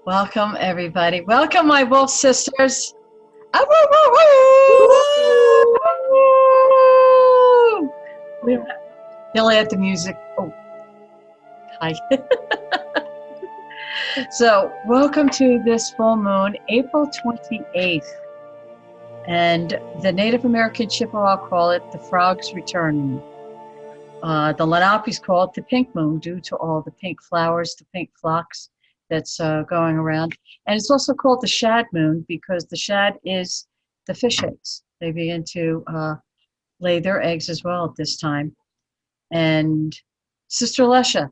Welcome, everybody. Welcome, my wolf sisters. Ah, woo, woo, woo. We don't have, they'll add the music. Oh, hi. So, welcome to this full moon, April 28th. And the Native American Chippewa call it the Frog's Return Moon. The Lenapis call it the Pink Moon due to all the pink flowers, the pink phlox that's going around. And it's also called the Shad Moon because the shad is the fish eggs. They begin to lay their eggs as well at this time. And Sister Lesha,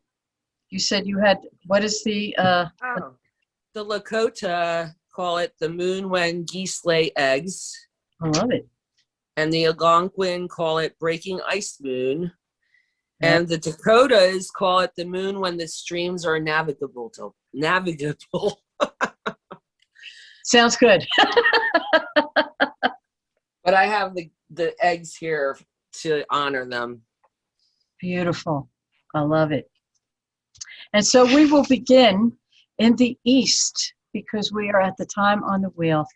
you said you had, what is the... The Lakota call it the moon when geese lay eggs. I love it. And the Algonquin call it breaking ice moon. Yeah. And the Dakotas call it the moon when the streams are navigable. Sounds good. But I have the eggs here to honor them. Beautiful. I love it. And so we will begin in the east because we are at the time on the wheel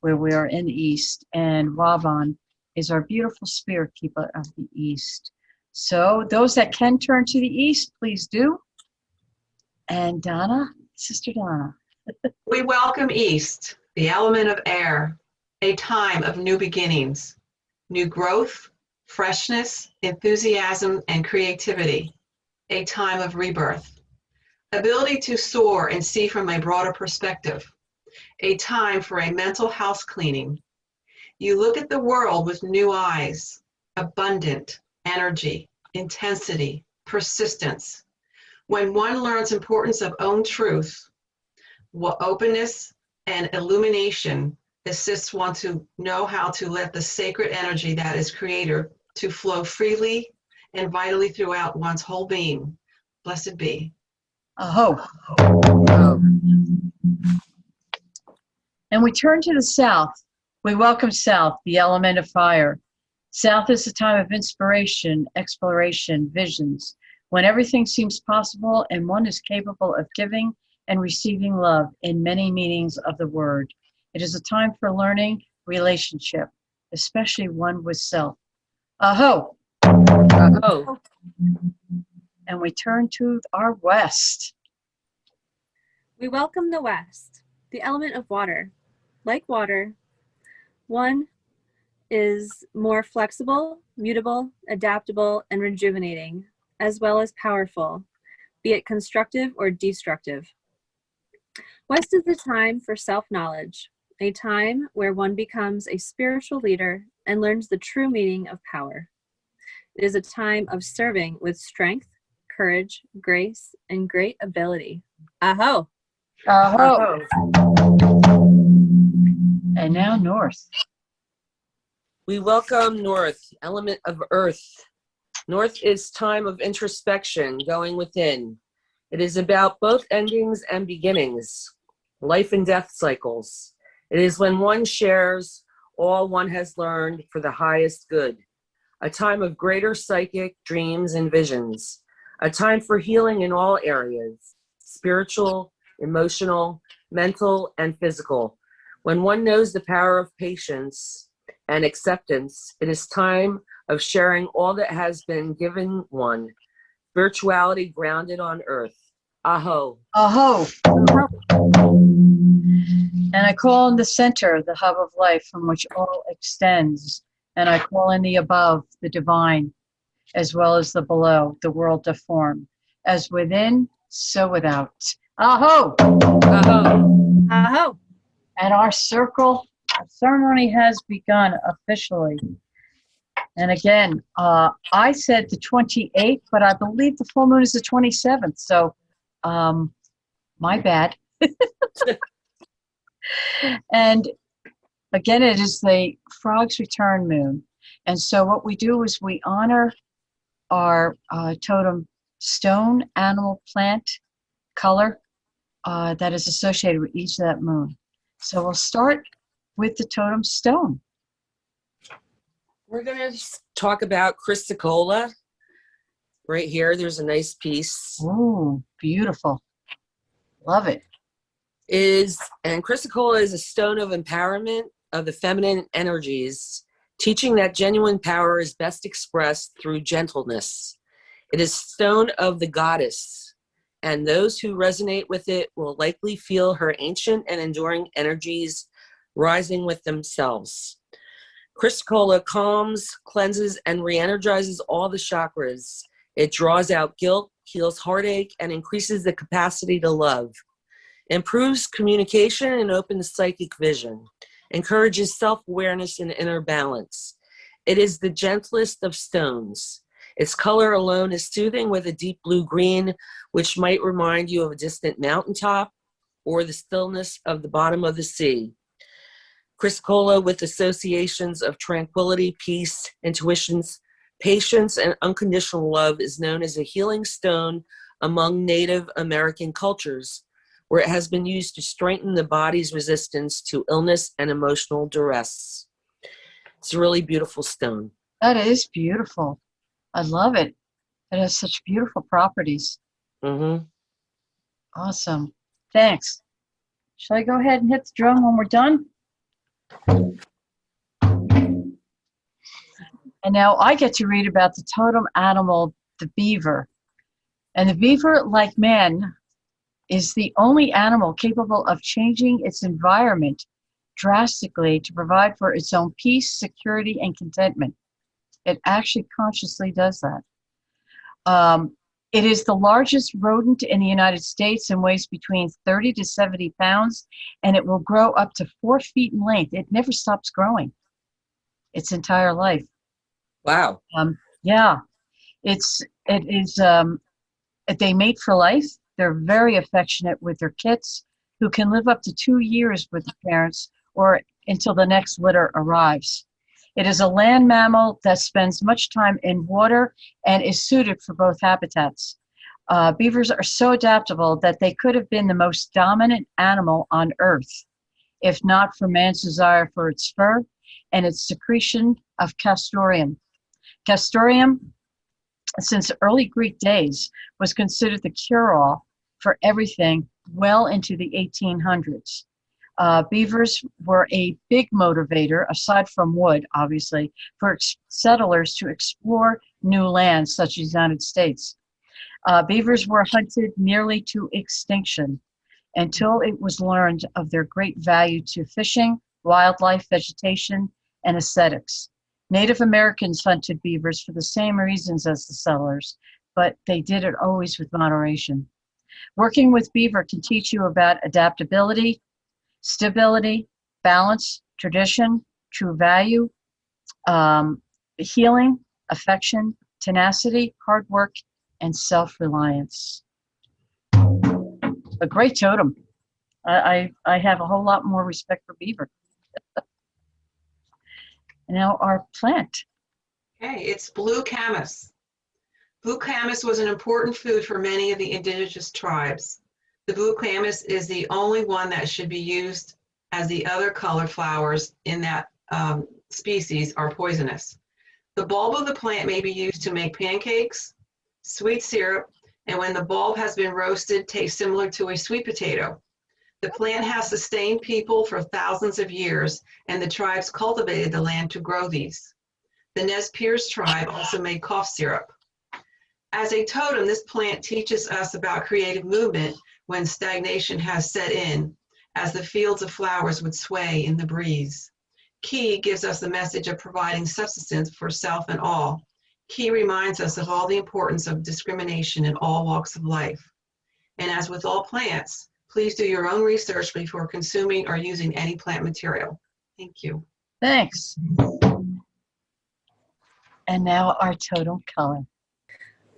where we are in the east, and Waban is our beautiful spirit keeper of the east. So those that can turn to the east, please do. And Donna, Sister Donna. We welcome east, the element of air, a time of new beginnings, new growth, freshness, enthusiasm, and creativity, a time of rebirth. Ability to soar and see from a broader perspective, a time for a mental house cleaning. You look at the world with new eyes, abundant energy, intensity, persistence. When one learns importance of own truth, openness and illumination assists one to know how to let the sacred energy that is creator to flow freely and vitally throughout one's whole being. Blessed be. Aho. And we turn to the south. We welcome south, the element of fire. South is a time of inspiration, exploration, visions, when everything seems possible and one is capable of giving and receiving love in many meanings of the word. It is a time for learning relationship, especially one with self. Aho. Aho. And we turn to our west. We welcome the west, the element of water. Like water, one is more flexible, mutable, adaptable, and rejuvenating, as well as powerful, be it constructive or destructive. West is the time for self-knowledge, a time where one becomes a spiritual leader and learns the true meaning of power. It is a time of serving with strength, courage, grace, and great ability. Aho! Aho! And now north. We welcome north, element of earth. North is time of introspection, going within. It is about both endings and beginnings, life and death cycles. It is when one shares all one has learned for the highest good. A time of greater psychic dreams and visions. A time for healing in all areas, spiritual, emotional, mental, and physical. When one knows the power of patience and acceptance, it is time of sharing all that has been given one. Spirituality grounded on earth. Aho. Aho. And I call in the center, the hub of life from which all extends. And I call in the above, the divine, as well as the below, the world of form. As within, so without. Aho. Aho. Aho! And our circle ceremony has begun officially. And again, I said the 28th, but I believe the full moon is the 27th. So, my bad. And again, it is the Frog's Return moon. And so what we do is we honor our totem stone, animal, plant, color that is associated with each of that moon. So we'll start with the totem stone. We're going to talk about Chrysocolla. Right here, there's a nice piece. Oh, beautiful. Love it. And chrysocolla is a stone of empowerment of the feminine energies, teaching that genuine power is best expressed through gentleness. It is stone of the goddess, and those who resonate with it will likely feel her ancient and enduring energies rising with themselves. Chrysocolla calms, cleanses, and re-energizes all the chakras. It draws out guilt, heals heartache, and increases the capacity to love. Improves communication and opens psychic vision. Encourages self-awareness and inner balance. It is the gentlest of stones. Its color alone is soothing with a deep blue-green, which might remind you of a distant mountaintop or the stillness of the bottom of the sea. Chrysocolla, with associations of tranquility, peace, intuitions, patience, and unconditional love, is known as a healing stone among Native American cultures, where it has been used to strengthen the body's resistance to illness and emotional duress. It's a really beautiful stone. That is beautiful. I love it. It has such beautiful properties. Mm-hmm. Awesome. Thanks. Shall I go ahead and hit the drum when we're done? And now I get to read about the totem animal, the beaver. And the beaver, like man, is the only animal capable of changing its environment drastically to provide for its own peace, security, and contentment. It actually consciously does that. It is the largest rodent in the United States and weighs between 30 to 70 pounds, and it will grow up to 4 feet in length. It never stops growing its entire life. Wow. Yeah, it is. They mate for life. They're very affectionate with their kits, who can live up to 2 years with the parents or until the next litter arrives. It is a land mammal that spends much time in water and is suited for both habitats. Beavers are so adaptable that they could have been the most dominant animal on Earth, if not for man's desire for its fur and its secretion of castoreum. Castoreum, since early Greek days, was considered the cure-all for everything well into the 1800s. Beavers were a big motivator, aside from wood, obviously, for settlers to explore new lands such as the United States. Beavers were hunted nearly to extinction until it was learned of their great value to fishing, wildlife, vegetation, and aesthetics. Native Americans hunted beavers for the same reasons as the settlers, but they did it always with moderation. Working with beaver can teach you about adaptability, stability, balance, tradition, true value, healing, affection, tenacity, hard work, and self-reliance. A great totem. I have a whole lot more respect for beaver. Now our plant. Okay, it's blue camas. Blue camas was an important food for many of the indigenous tribes. The blue camas is the only one that should be used, as the other colored flowers in that species are poisonous. The bulb of the plant may be used to make pancakes, sweet syrup, and when the bulb has been roasted, tastes similar to a sweet potato. The plant has sustained people for thousands of years, and the tribes cultivated the land to grow these. The Nez Perce tribe also made cough syrup. As a totem, this plant teaches us about creative movement when stagnation has set in, as the fields of flowers would sway in the breeze. Ki gives us the message of providing subsistence for self and all. Ki reminds us of all the importance of discrimination in all walks of life. And as with all plants, please do your own research before consuming or using any plant material. Thank you. Thanks. And now our totem color.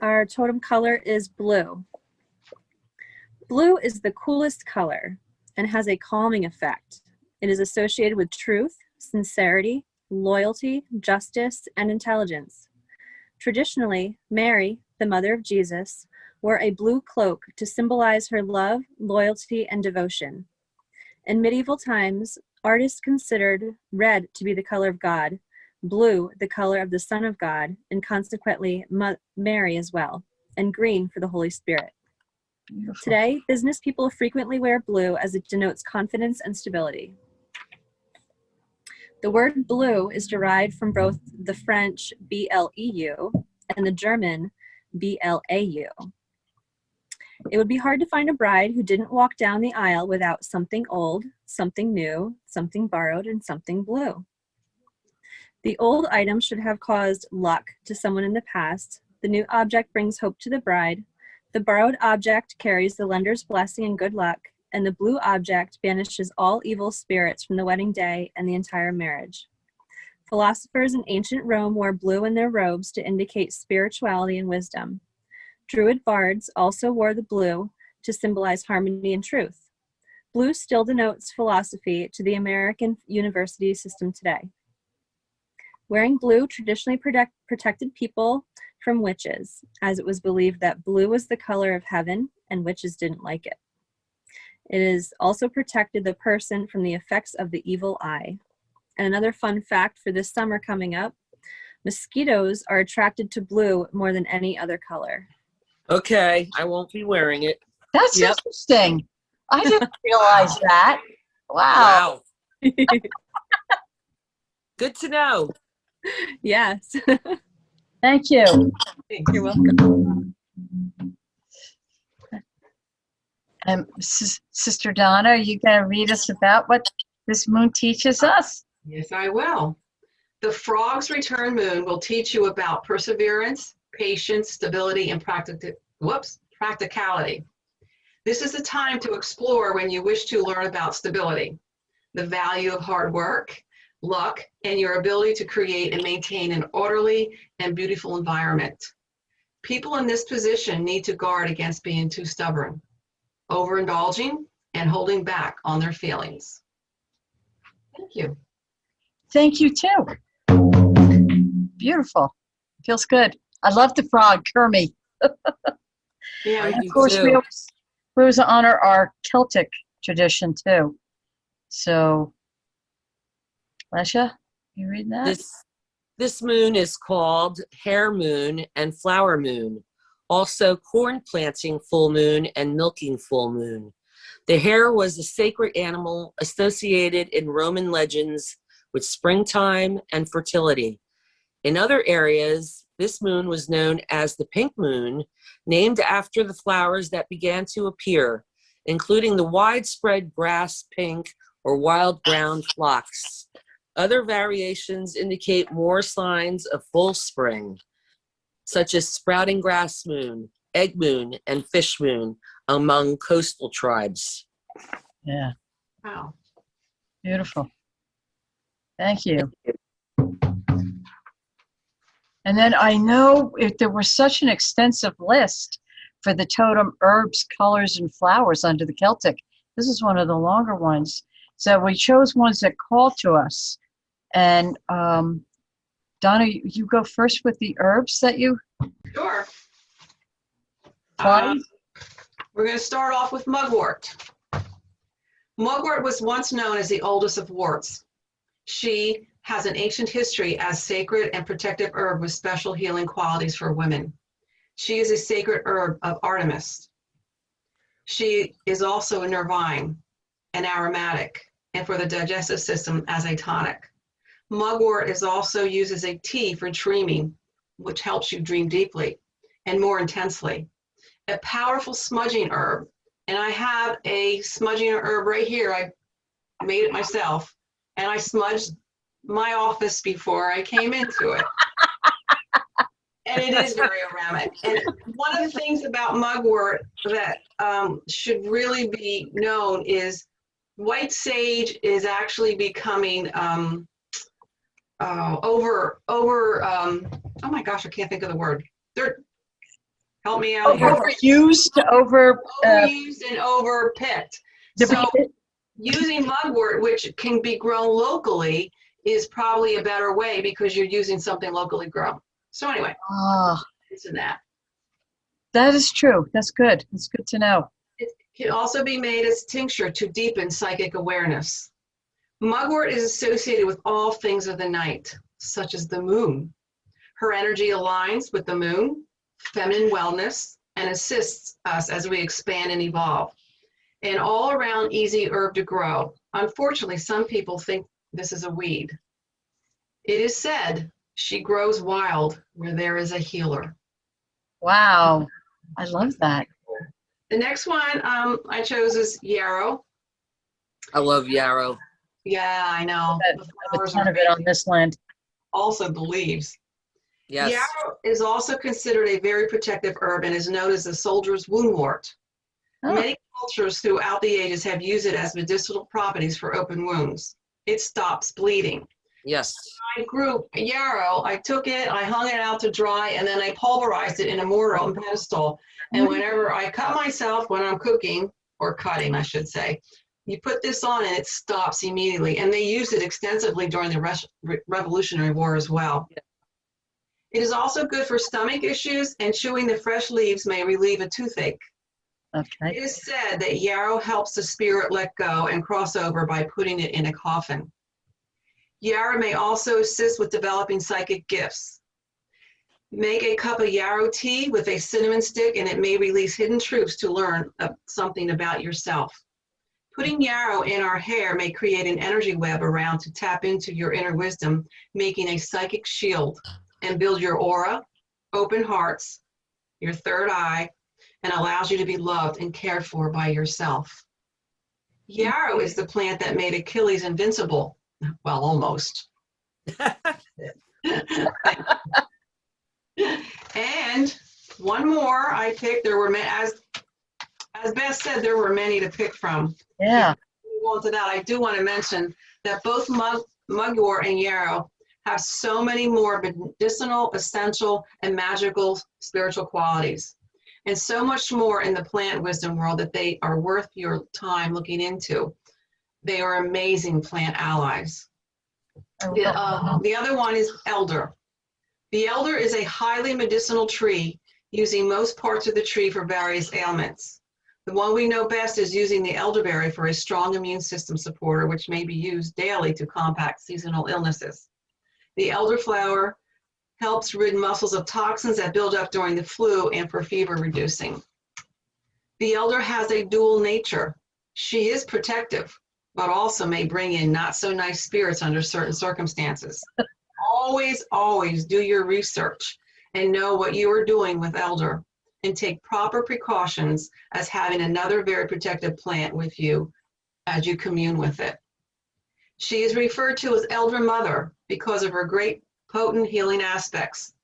Our totem color is blue. Blue is the coolest color and has a calming effect. It is associated with truth, sincerity, loyalty, justice, and intelligence. Traditionally, Mary, the mother of Jesus, wore a blue cloak to symbolize her love, loyalty, and devotion. In medieval times, artists considered red to be the color of God, blue the color of the Son of God, and consequently Mary as well, and green for the Holy Spirit. Beautiful. Today, business people frequently wear blue as it denotes confidence and stability. The word blue is derived from both the French bleu and the German blau. It would be hard to find a bride who didn't walk down the aisle without something old, something new, something borrowed, and something blue. The old item should have caused luck to someone in the past. The new object brings hope to the bride. The borrowed object carries the lender's blessing and good luck, and the blue object banishes all evil spirits from the wedding day and the entire marriage. Philosophers in ancient Rome wore blue in their robes to indicate spirituality and wisdom. Druid bards also wore the blue to symbolize harmony and truth. Blue still denotes philosophy to the American university system today. Wearing blue traditionally protected people from witches, as it was believed that blue was the color of heaven and witches didn't like it. It has also protected the person from the effects of the evil eye. And another fun fact for this summer coming up, mosquitoes are attracted to blue more than any other color. Okay, I won't be wearing it. That's Yep. interesting. I didn't realize that. Wow. Good to know. Yes. Thank you. You're welcome. Sister Donna, are you going to read us about what this moon teaches us? Yes, I will. The Frog's Return Moon will teach you about perseverance, patience, stability, and practicality. This is the time to explore when you wish to learn about stability, the value of hard work, luck, and your ability to create and maintain an orderly and beautiful environment. People in this position need to guard against being too stubborn, overindulging, and holding back on their feelings. Thank you. Thank you, too. Beautiful. Feels good. I love the frog, Kermie. Yeah, I Of do course, too. we always honor our Celtic tradition, too. So, Lesha, you read that? This moon is called Hare Moon and Flower Moon, also corn planting full moon and milking full moon. The hare was a sacred animal associated in Roman legends with springtime and fertility. In other areas, this moon was known as the pink moon, named after the flowers that began to appear, including the widespread grass pink or wild ground phlox. Other variations indicate more signs of full spring, such as sprouting grass moon, egg moon, and fish moon among coastal tribes. Yeah, wow. beautiful. Thank you. And then I know if there was such an extensive list for the totem herbs, colors, and flowers under the Celtic. This is one of the longer ones. So we chose ones that called to us. And Donna, you go first with the herbs that you Sure. find. We're going to start off with mugwort. Mugwort was once known as the oldest of worts. She has an ancient history as sacred and protective herb with special healing qualities for women. She is a sacred herb of Artemis. She is also a nervine, an aromatic, and for the digestive system as a tonic. Mugwort is also used as a tea for dreaming, which helps you dream deeply and more intensely. A powerful smudging herb, and I have a smudging herb right here. I made it myself, and I smudged my office before I came into it. And it is very aromatic. And one of the things about mugwort that should really be known is white sage is actually becoming oh my gosh, I can't think of the word. Help me out here. Overused, Overused and overpicked. So depleted. using mugwort, which can be grown locally, is probably a better way because you're using something locally grown. So anyway, isn't that? That is true. That's good. That's good to know. It can also be made as tincture to deepen psychic awareness. Mugwort is associated with all things of the night, such as the moon. Her energy aligns with the moon, feminine wellness, and assists us as we expand and evolve. An all-around easy herb to grow. Unfortunately, some people think this is a weed. It is said she grows wild where there is a healer. Wow. I love that. The next one I chose is yarrow. I love yarrow. Yeah, I know. I The have a flowers ton are of it on amazing. this land. Also the leaves. Yes. Yarrow is also considered a very protective herb and is known as the soldier's woundwort. Oh. Many cultures throughout the ages have used it as medicinal properties for open wounds. It stops bleeding. Yes. I grew yarrow, I took it, I hung it out to dry, and then I pulverized it in a mortar and pestle. And whenever I cut myself when I'm cooking, or cutting, I should say, you put this on and it stops immediately. And they used it extensively during the Revolutionary War as well. Yeah. It is also good for stomach issues, and chewing the fresh leaves may relieve a toothache. Okay. It is said that yarrow helps the spirit let go and cross over by putting it in a coffin. Yarrow may also assist with developing psychic gifts. Make a cup of yarrow tea with a cinnamon stick, and it may release hidden truths to learn something about yourself. Putting yarrow in our hair may create an energy web around to tap into your inner wisdom, making a psychic shield, and build your aura, open hearts, your third eye, and allows you to be loved and cared for by yourself. Yarrow is the plant that made Achilles invincible. Well, almost. And one more I picked. There were, as Beth said, there were many to pick from. Yeah. Well, to that, I do want to mention that both Mugwort and Yarrow have so many more medicinal, essential, and magical spiritual qualities, and so much more in the plant wisdom world that they are worth your time looking into. They are amazing plant allies. The other one is elder. The elder is a highly medicinal tree, using most parts of the tree for various ailments. The one we know best is using the elderberry for a strong immune system supporter, which may be used daily to combat seasonal illnesses. The elderflower helps rid muscles of toxins that build up during the flu and for fever reducing. The elder has a dual nature. She is protective, but also may bring in not so nice spirits under certain circumstances. Always, always do your research and know what you are doing with elder, and take proper precautions as having another very protective plant with you as you commune with it. She is referred to as Elder Mother because of her great potent healing aspects.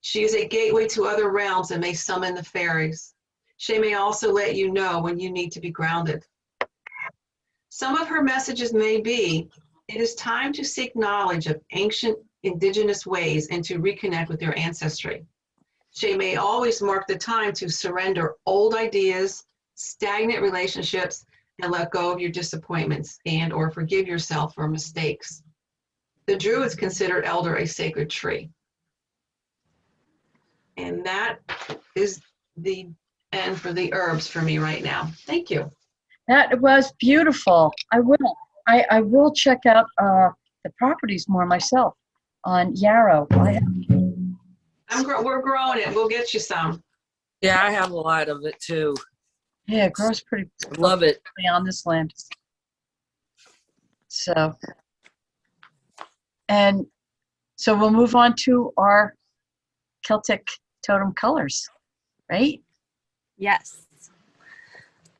She is a gateway to other realms and may summon the fairies. She may also let you know when you need to be grounded. Some of her messages may be, it is time to seek knowledge of ancient indigenous ways and to reconnect with your ancestry. She may always mark the time to surrender old ideas, stagnant relationships, and let go of your disappointments and or forgive yourself for mistakes. The Druids considered elder a sacred tree. And that is the end for the herbs for me right now. Thank you. That was beautiful. I will check out the properties more myself on Yarrow. We're growing it. We'll get you some. Yeah, I have a lot of it too. Yeah, it grows pretty Love it. on this land. So we'll move on to our Celtic totem colors, right? Yes.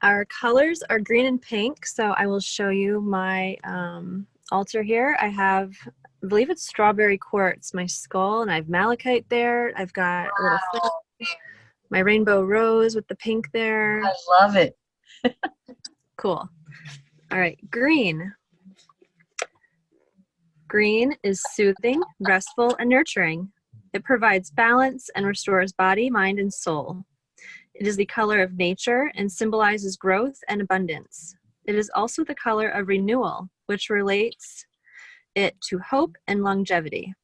Our colors are green and pink, so I will show you my altar here. I have, I believe it's strawberry quartz, my skull, and I have malachite there. I've got a little flower, my rainbow rose with the pink there. I love it. Cool. All right, green. Green is soothing, restful, and nurturing. It provides balance and restores body, mind, and soul. It is the color of nature and symbolizes growth and abundance. It is also the color of renewal, which relates it to hope and longevity.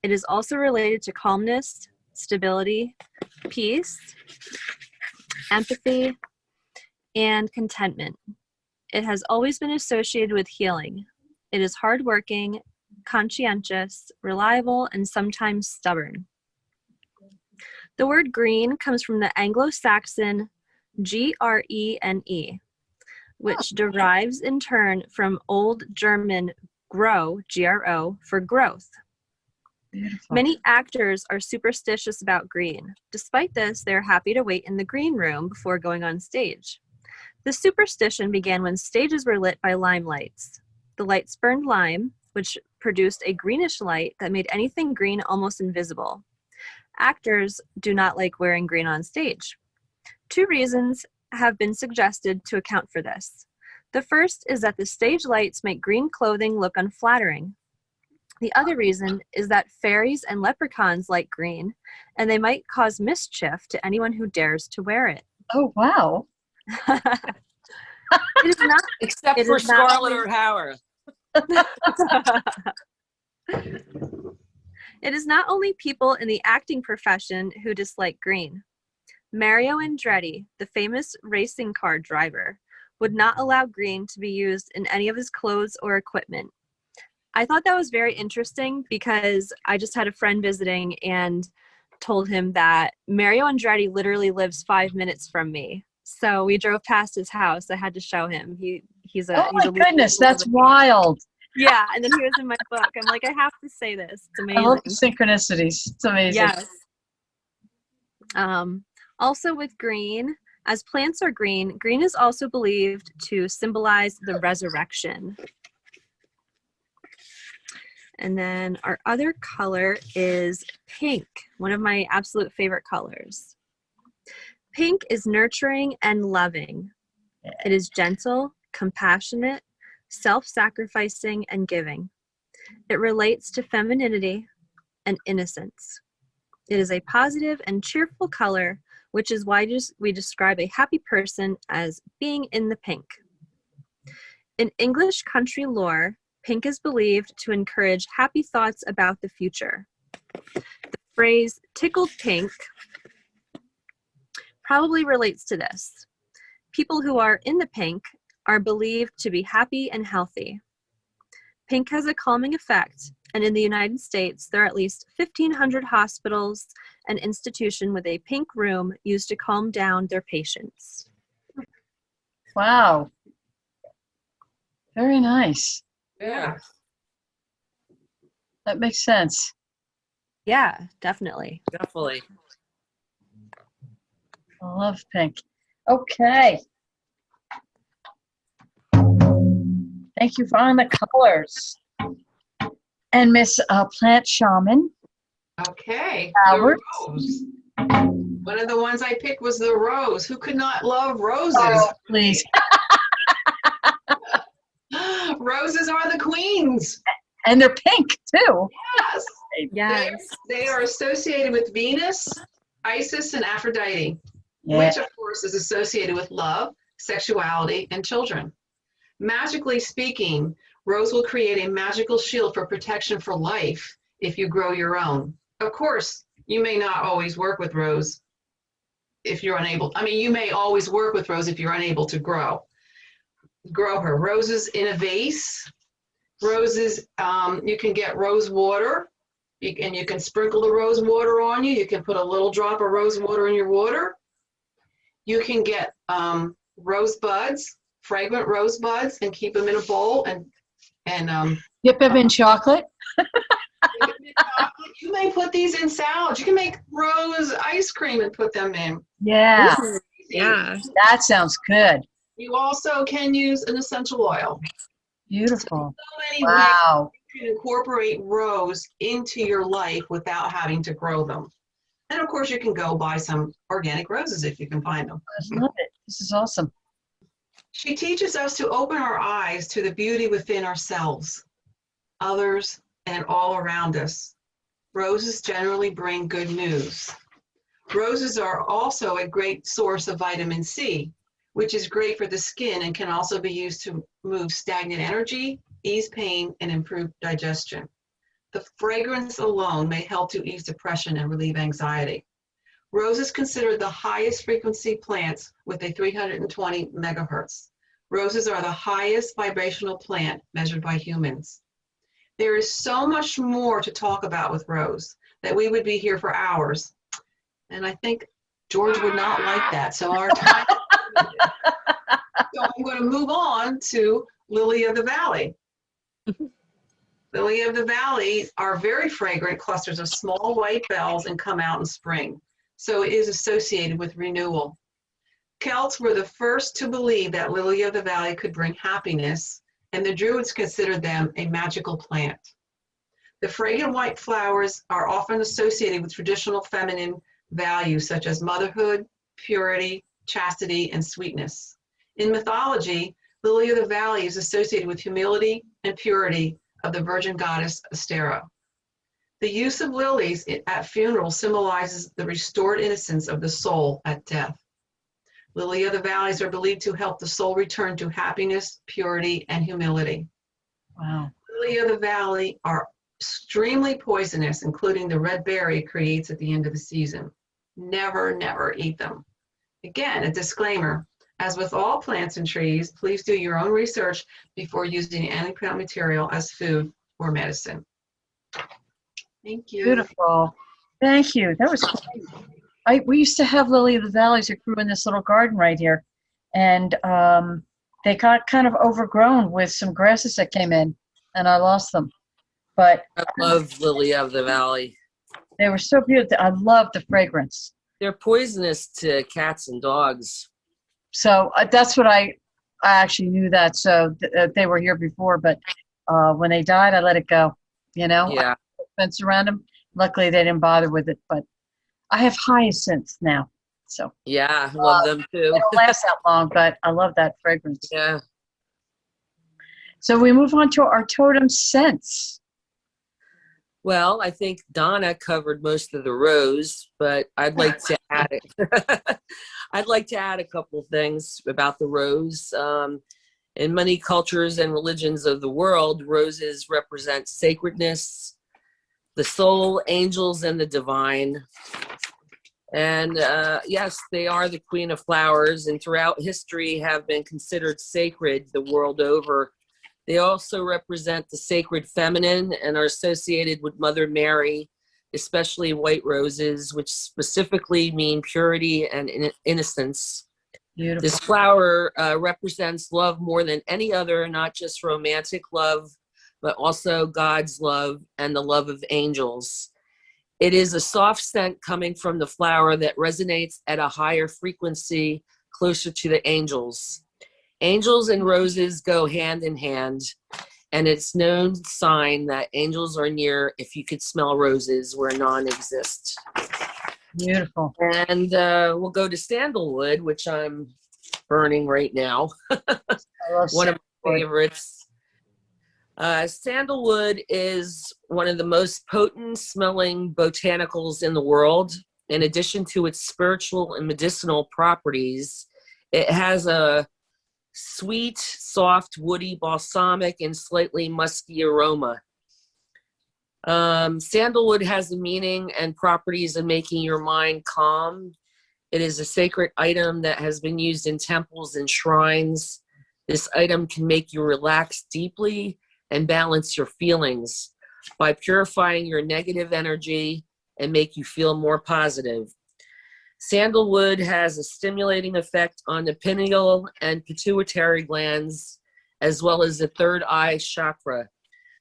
It is also related to calmness, stability, peace, empathy, and contentment. It has always been associated with healing. It is hardworking, conscientious, reliable, and sometimes stubborn. The word green comes from the Anglo-Saxon grene, which derives in turn from Old German grow, gro, for growth. Beautiful. Many actors are superstitious about green. Despite this, they are happy to wait in the green room before going on stage. This superstition began when stages were lit by lime lights. The lights burned lime, which produced a greenish light that made anything green almost invisible. Actors do not like wearing green on stage. 2 reasons have been suggested to account for this. The first is that the stage lights make green clothing look unflattering. The other reason is that fairies and leprechauns like green, and they might cause mischief to anyone who dares to wear it. Oh, wow. It is not, Except It for is not Scarlett only- O'Hara. It is not only people in the acting profession who dislike green. Mario Andretti, the famous racing car driver, would not allow green to be used in any of his clothes or equipment. I thought that was very interesting because I just had a friend visiting and told him that Mario Andretti literally lives 5 minutes from me. So we drove past his house. I had to show him. He's a Oh my a goodness, local that's wild. Yeah, and then he was in my book. I'm like, I have to say this. It's I love amazing. the synchronicities. It's amazing. Yes. Also with green, as plants are green, green is also believed to symbolize the resurrection. And then our other color is pink, one of my absolute favorite colors. Pink is nurturing and loving. It is gentle, compassionate, self-sacrificing, and giving. It relates to femininity and innocence. It is a positive and cheerful color, which is why we describe a happy person as being in the pink. In English country lore, pink is believed to encourage happy thoughts about the future. The phrase tickled pink probably relates to this. People who are in the pink are believed to be happy and healthy. Pink has a calming effect, and in the United States, there are at least 1,500 hospitals and institutions with a pink room used to calm down their patients. Wow. Very nice. Yeah. That makes sense. Yeah, definitely. Definitely. I love pink. Okay. Thank you for on the colors. And Miss Plant Shaman. Okay. Howard. The rose. One of the ones I picked was the rose. Who could not love roses? Oh, please. Roses are the queens. And they're pink too. Yes. Yes. They are associated with Venus, Isis, and Aphrodite, Yeah. which of course is associated with love, sexuality, and children. Magically speaking, rose will create a magical shield for protection for life if you grow your own. Of course, you may not always work with rose if you're unable. I mean, you may always work with rose if you're unable to grow her. Roses in a vase. Roses, you can get rose water, and you can sprinkle the rose water on you. You can put a little drop of rose water in your water. You can get rose buds, fragrant rose buds, and keep them in a bowl and Dip them in chocolate. you may put these in salads. You can make rose ice cream and put them in. Yeah. Yeah. That sounds good. You also can use an essential oil. Beautiful. So many ways Wow. you can incorporate rose into your life without having to grow them. And of course, you can go buy some organic roses if you can find them. I love it. This is awesome. She teaches us to open our eyes to the beauty within ourselves, others, and all around us. Roses generally bring good news. Roses are also a great source of vitamin C, which is great for the skin and can also be used to move stagnant energy, ease pain, and improve digestion. The fragrance alone may help to ease depression and relieve anxiety. Rose is considered the highest frequency plants with a 320 megahertz. Roses are the highest vibrational plant measured by humans. There is so much more to talk about with rose that we would be here for hours. And I think George would not like that. So our time. So I'm going to move on to Lily of the Valley. Lily of the Valley are very fragrant clusters of small white bells and come out in spring. So it is associated with renewal. Celts were the first to believe that Lily of the Valley could bring happiness, and the Druids considered them a magical plant. The fragrant white flowers are often associated with traditional feminine values such as motherhood, purity, chastity, and sweetness. In mythology, Lily of the Valley is associated with humility and purity of the virgin goddess Astera. The use of lilies at funerals symbolizes the restored innocence of the soul at death. Lily of the Valleys are believed to help the soul return to happiness, purity, and humility. Wow. Lily of the Valley are extremely poisonous, including the red berry it creates at the end of the season. Never, never eat them. Again, a disclaimer. As with all plants and trees, please do your own research before using any plant material as food or medicine. Thank you. Beautiful. Thank you. That was great. We used to have lily of the valleys that grew in this little garden right here. And they got kind of overgrown with some grasses that came in, and I lost them. But I love Lily of the Valley. they were so beautiful. I love the fragrance. They're poisonous to cats and dogs. So that's what I actually knew that. So they were here before, but when they died, I let it go. You know, Yeah. I put a fence around them. Luckily, they didn't bother with it. But I have hyacinths now, so Yeah, I love them they too. don't last that long. But I love that fragrance. Yeah. So we move on to our totem scents. Well, I think Donna covered most of the rose, but I'd like to add it. I'd like to add a couple things about the rose. In many cultures and religions of the world, roses represent sacredness, the soul, angels, and the divine. And yes, they are the queen of flowers, and throughout history have been considered sacred the world over. They also represent the sacred feminine and are associated with Mother Mary, especially white roses, which specifically mean purity and innocence. Beautiful. This flower represents love more than any other, not just romantic love, but also God's love and the love of angels. It is a soft scent coming from the flower that resonates at a higher frequency, closer to the angels. Angels and roses go hand in hand, and it's known sign that angels are near if you could smell roses where none exist. Beautiful. And we'll go to sandalwood, which I'm burning right now. I love One of my sandalwood. favorites. Sandalwood is one of the most potent smelling botanicals in the world. In addition to its spiritual and medicinal properties, it has a sweet, soft, woody, balsamic, and slightly musky aroma. Sandalwood has a meaning and properties of making your mind calm. It is a sacred item that has been used in temples and shrines. This item can make you relax deeply and balance your feelings by purifying your negative energy and make you feel more positive. Sandalwood has a stimulating effect on the pineal and pituitary glands, as well as the third eye chakra.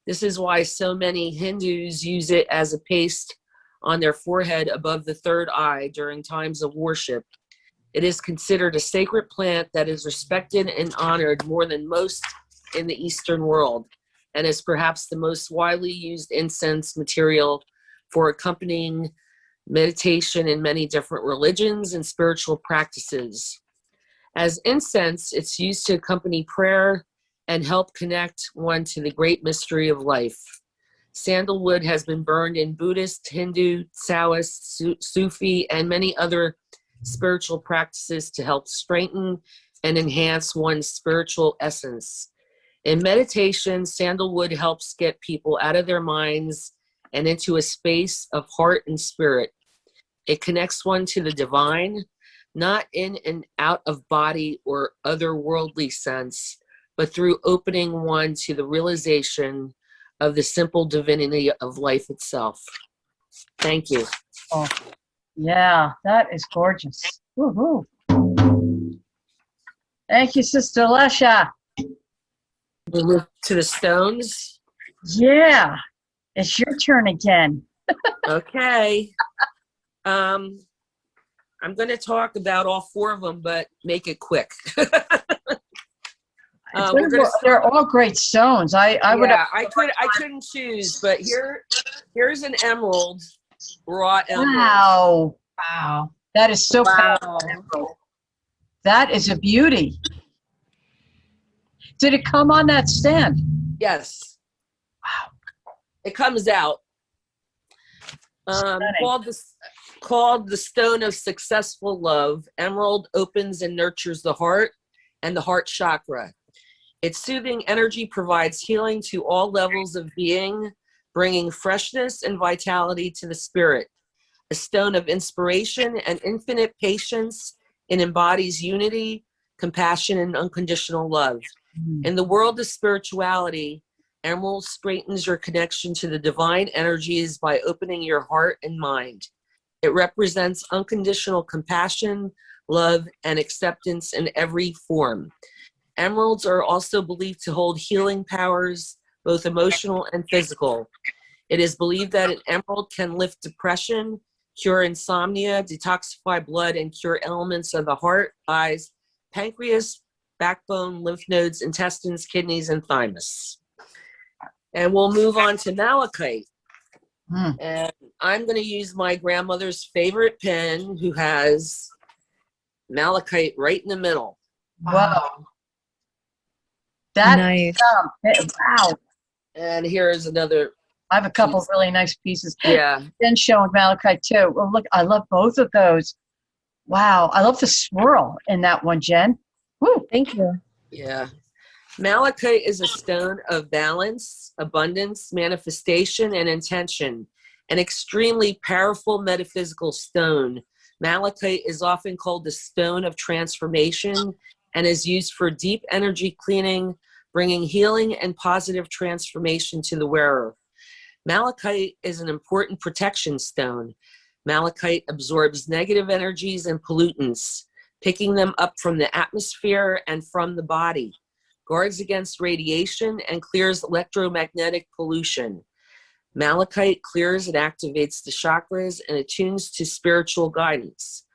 This is why so many Hindus use it as a paste on their forehead above the third eye during times of worship. It is considered a sacred plant that is respected and honored more than most in the Eastern world, and is perhaps the most widely used incense material for accompanying meditation in many different religions and spiritual practices. As incense, it's used to accompany prayer and help connect one to the great mystery of life. Sandalwood has been burned in Buddhist, Hindu, Taoist, Sufi, and many other spiritual practices to help strengthen and enhance one's spiritual essence. In meditation, sandalwood helps get people out of their minds and into a space of heart and spirit. It connects one to the divine, not in and out of body or otherworldly sense, but through opening one to the realization of the simple divinity of life itself. Thank you. Oh, Yeah, that is gorgeous. Woohoo. Thank you, Sister Lesha. We move to the stones. Yeah, it's your turn again. Okay. I'm going to talk about all four of them, but make it quick. They're all great stones. I couldn't choose, but here's an emerald, raw emerald. Wow. Wow. That is so Wow. powerful. That is a beauty. Did it come on that stand? Yes. Wow. It comes out. Called the stone of successful love. Emerald opens and nurtures the heart and the heart chakra. Its soothing energy provides healing to all levels of being, bringing freshness and vitality to the spirit. A stone of inspiration and infinite patience, it embodies unity, compassion, and unconditional love. In the world of spirituality, emerald straightens your connection to the divine energies by opening your heart and mind. It represents unconditional compassion, love, and acceptance in every form. Emeralds are also believed to hold healing powers, both emotional and physical. It is believed that an emerald can lift depression, cure insomnia, detoxify blood, and cure ailments of the heart, eyes, pancreas, backbone, lymph nodes, intestines, kidneys, and thymus. And we'll move on to malachite. And I'm going to use my grandmother's favorite pen, who has malachite right in the middle. Wow. That Nice. wow. And here's another. I have a couple of really nice pieces. Yeah. Then showing malachite too. Well, look, I love both of those. Wow. I love the swirl in that one, Jen. Woo. Thank you. Yeah. Malachite is a stone of balance, abundance, manifestation, and intention. An extremely powerful metaphysical stone. Malachite is often called the stone of transformation and is used for deep energy cleaning, bringing healing and positive transformation to the wearer. Malachite is an important protection stone. Malachite absorbs negative energies and pollutants, picking them up from the atmosphere and from the body, guards against radiation, and clears electromagnetic pollution. Malachite clears and activates the chakras and attunes to spiritual guidance.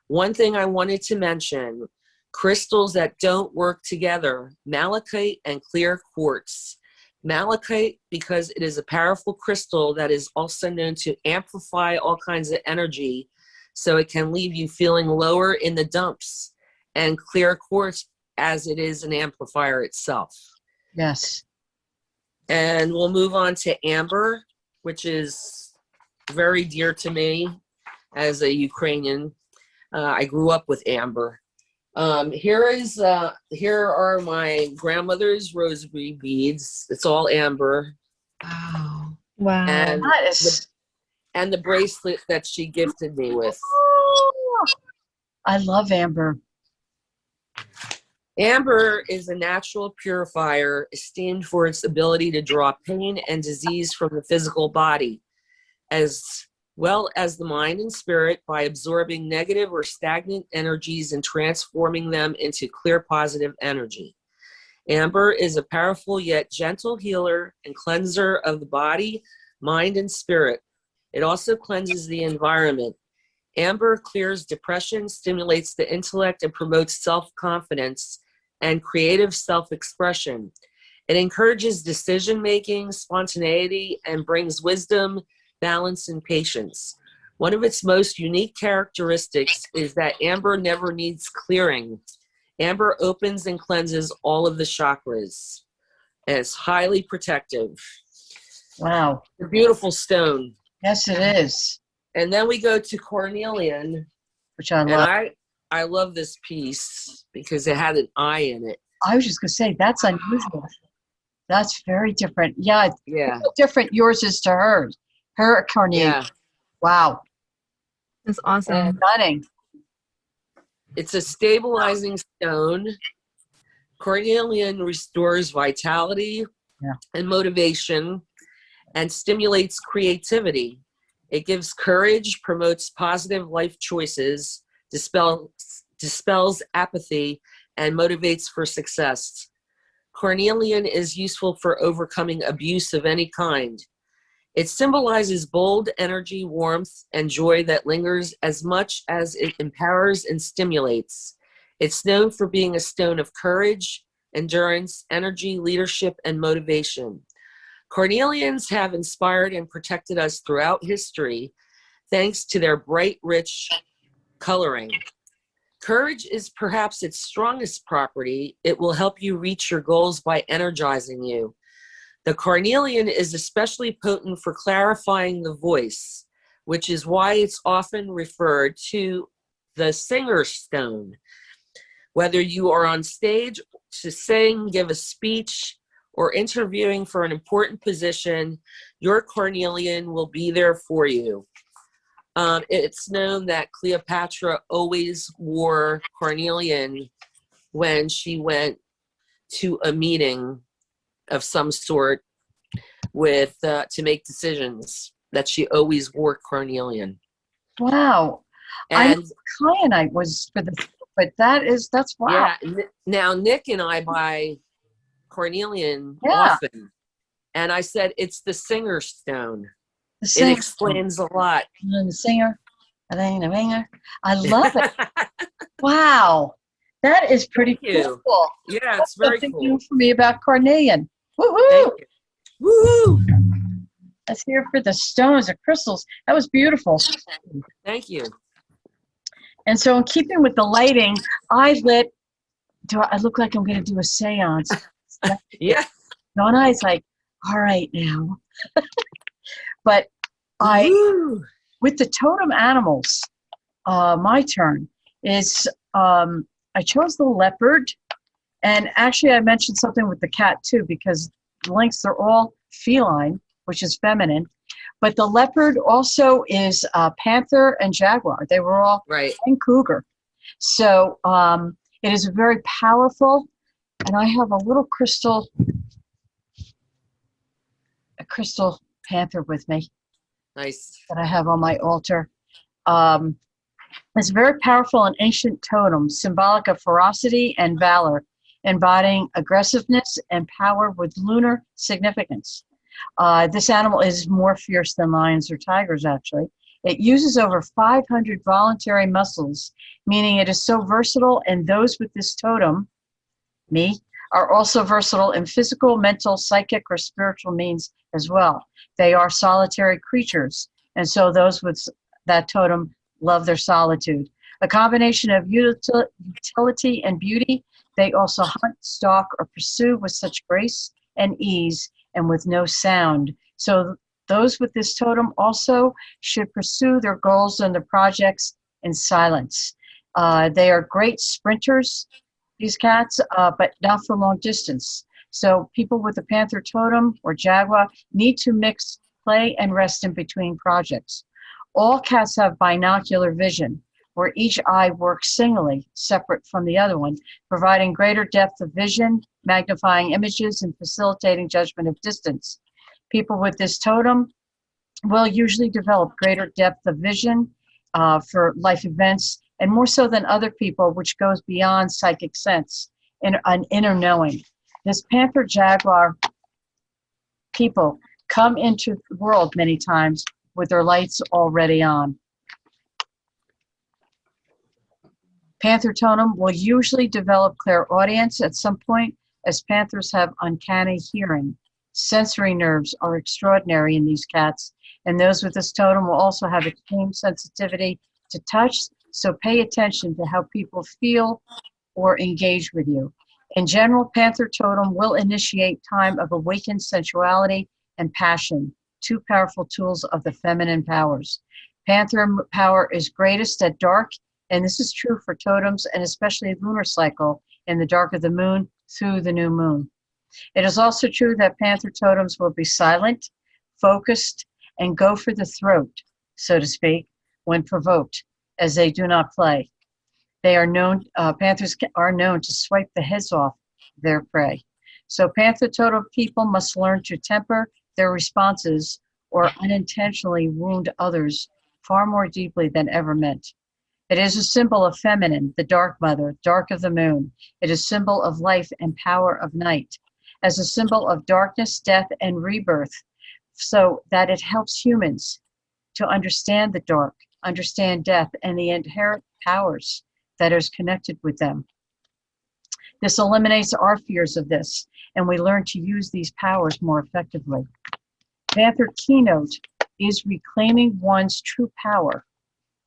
One thing I wanted to mention, crystals that don't work together, malachite and clear quartz. Malachite, because it is a powerful crystal that is also known to amplify all kinds of energy, so it can leave you feeling lower in the dumps, and clear quartz, as it is an amplifier itself. Yes. And we'll move on to amber, which is very dear to me as a Ukrainian. I grew up with amber. Here are my grandmother's rosary beads. It's all amber. Wow. Wow. And That is. and the bracelet that she gifted me with. I love amber. Amber is a natural purifier, esteemed for its ability to draw pain and disease from the physical body, as well as the mind and spirit, by absorbing negative or stagnant energies and transforming them into clear, positive energy. Amber is a powerful yet gentle healer and cleanser of the body, mind, and spirit. It also cleanses the environment. Amber clears depression, stimulates the intellect, and promotes self-confidence and creative self-expression. It encourages decision-making, spontaneity, and brings wisdom, balance, and patience. One of its most unique characteristics is that amber never needs clearing. Amber opens and cleanses all of the chakras, and it's highly protective. Wow. A beautiful stone. Yes, it is. And then we go to cornelian, Which I and love. I love this piece because it had an eye in it. I was just going to say, that's unusual. That's very different. Yeah. Yeah. How different yours is to hers. Her cornelian. Yeah. Wow. That's awesome. Stunning. It's a stabilizing stone. Cornelian restores vitality and motivation and stimulates creativity. It gives courage, promotes positive life choices, dispels apathy, and motivates for success. Cornelian is useful for overcoming abuse of any kind. It symbolizes bold energy, warmth, and joy that lingers as much as it empowers and stimulates. It's known for being a stone of courage, endurance, energy, leadership, and motivation. Cornelians have inspired and protected us throughout history thanks to their bright, rich coloring. Courage is perhaps its strongest property. It will help you reach your goals by energizing you. The cornelian is especially potent for clarifying the voice, which is why it's often referred to the singer's stone. Whether you are on stage to sing, give a speech, or interviewing for an important position, your cornelian will be there for you. It's known that Cleopatra always wore cornelian when she went to a meeting of some sort with to make decisions, that she always wore cornelian. Wow. I know And kyanite was for the, but that's wow. yeah, now Nick and I buy cornelian Yeah. often, and I said it's the singer's stone. The It singer, explains a lot. the singer, Elena Winger. I love it. Wow. That is pretty Thank you. cool. Yeah, That's it's very something cool. new for me about carnelian. Woohoo! Thank you. Woohoo! Let's hear for the stones, the crystals. That was beautiful. Thank you. And so in keeping with the lighting, I lit, do I look like I'm going to do a seance? Yeah. Don't I? It's like, all right now. But Woo. with the totem animals, my turn is, I chose the leopard. And actually I mentioned something with the cat too, because the lynx are all feline, which is feminine. But the leopard also is panther and jaguar. They were all Right. and cougar. So it is very powerful. And I have a little a crystal panther with me Nice. that I have on my altar. It's a very powerful and ancient totem, symbolic of ferocity and valor, embodying aggressiveness and power with lunar significance. This animal is more fierce than lions or tigers, actually. It uses over 500 voluntary muscles, meaning it is so versatile, and those with this totem, me, are also versatile in physical, mental, psychic, or spiritual means as well. They are solitary creatures, and so those with that totem love their solitude. A combination of utility and beauty, they also hunt, stalk, or pursue with such grace and ease and with no sound. So those with this totem also should pursue their goals and their projects in silence. They are great sprinters, these cats, but not for long distance. So people with the panther totem or jaguar need to mix play and rest in between projects. All cats have binocular vision, where each eye works singly, separate from the other one, providing greater depth of vision, magnifying images, and facilitating judgment of distance. People with this totem will usually develop greater depth of vision for life events, and more so than other people, which goes beyond psychic sense and an inner knowing. This panther jaguar people come into the world many times with their lights already on. Panther totem will usually develop clairaudience at some point, as panthers have uncanny hearing. Sensory nerves are extraordinary in these cats, and those with this totem will also have extreme sensitivity to touch, so pay attention to how people feel or engage with you. In general, panther totem will initiate time of awakened sensuality and passion, two powerful tools of the feminine powers. Panther power is greatest at dark, and this is true for totems and especially lunar cycle in the dark of the moon through the new moon. It is also true that panther totems will be silent, focused, and go for the throat, so to speak, when provoked, as they do not play. They are known, panthers are known to swipe the heads off their prey. So panther totem people must learn to temper their responses or unintentionally wound others far more deeply than ever meant. It is a symbol of feminine, the dark mother, dark of the moon. It is a symbol of life and power of night, as a symbol of darkness, death, and rebirth, so that it helps humans to understand the dark, understand death, and the inherent powers that is connected with them. This eliminates our fears of this, and we learn to use these powers more effectively. Panther keynote is reclaiming one's true power.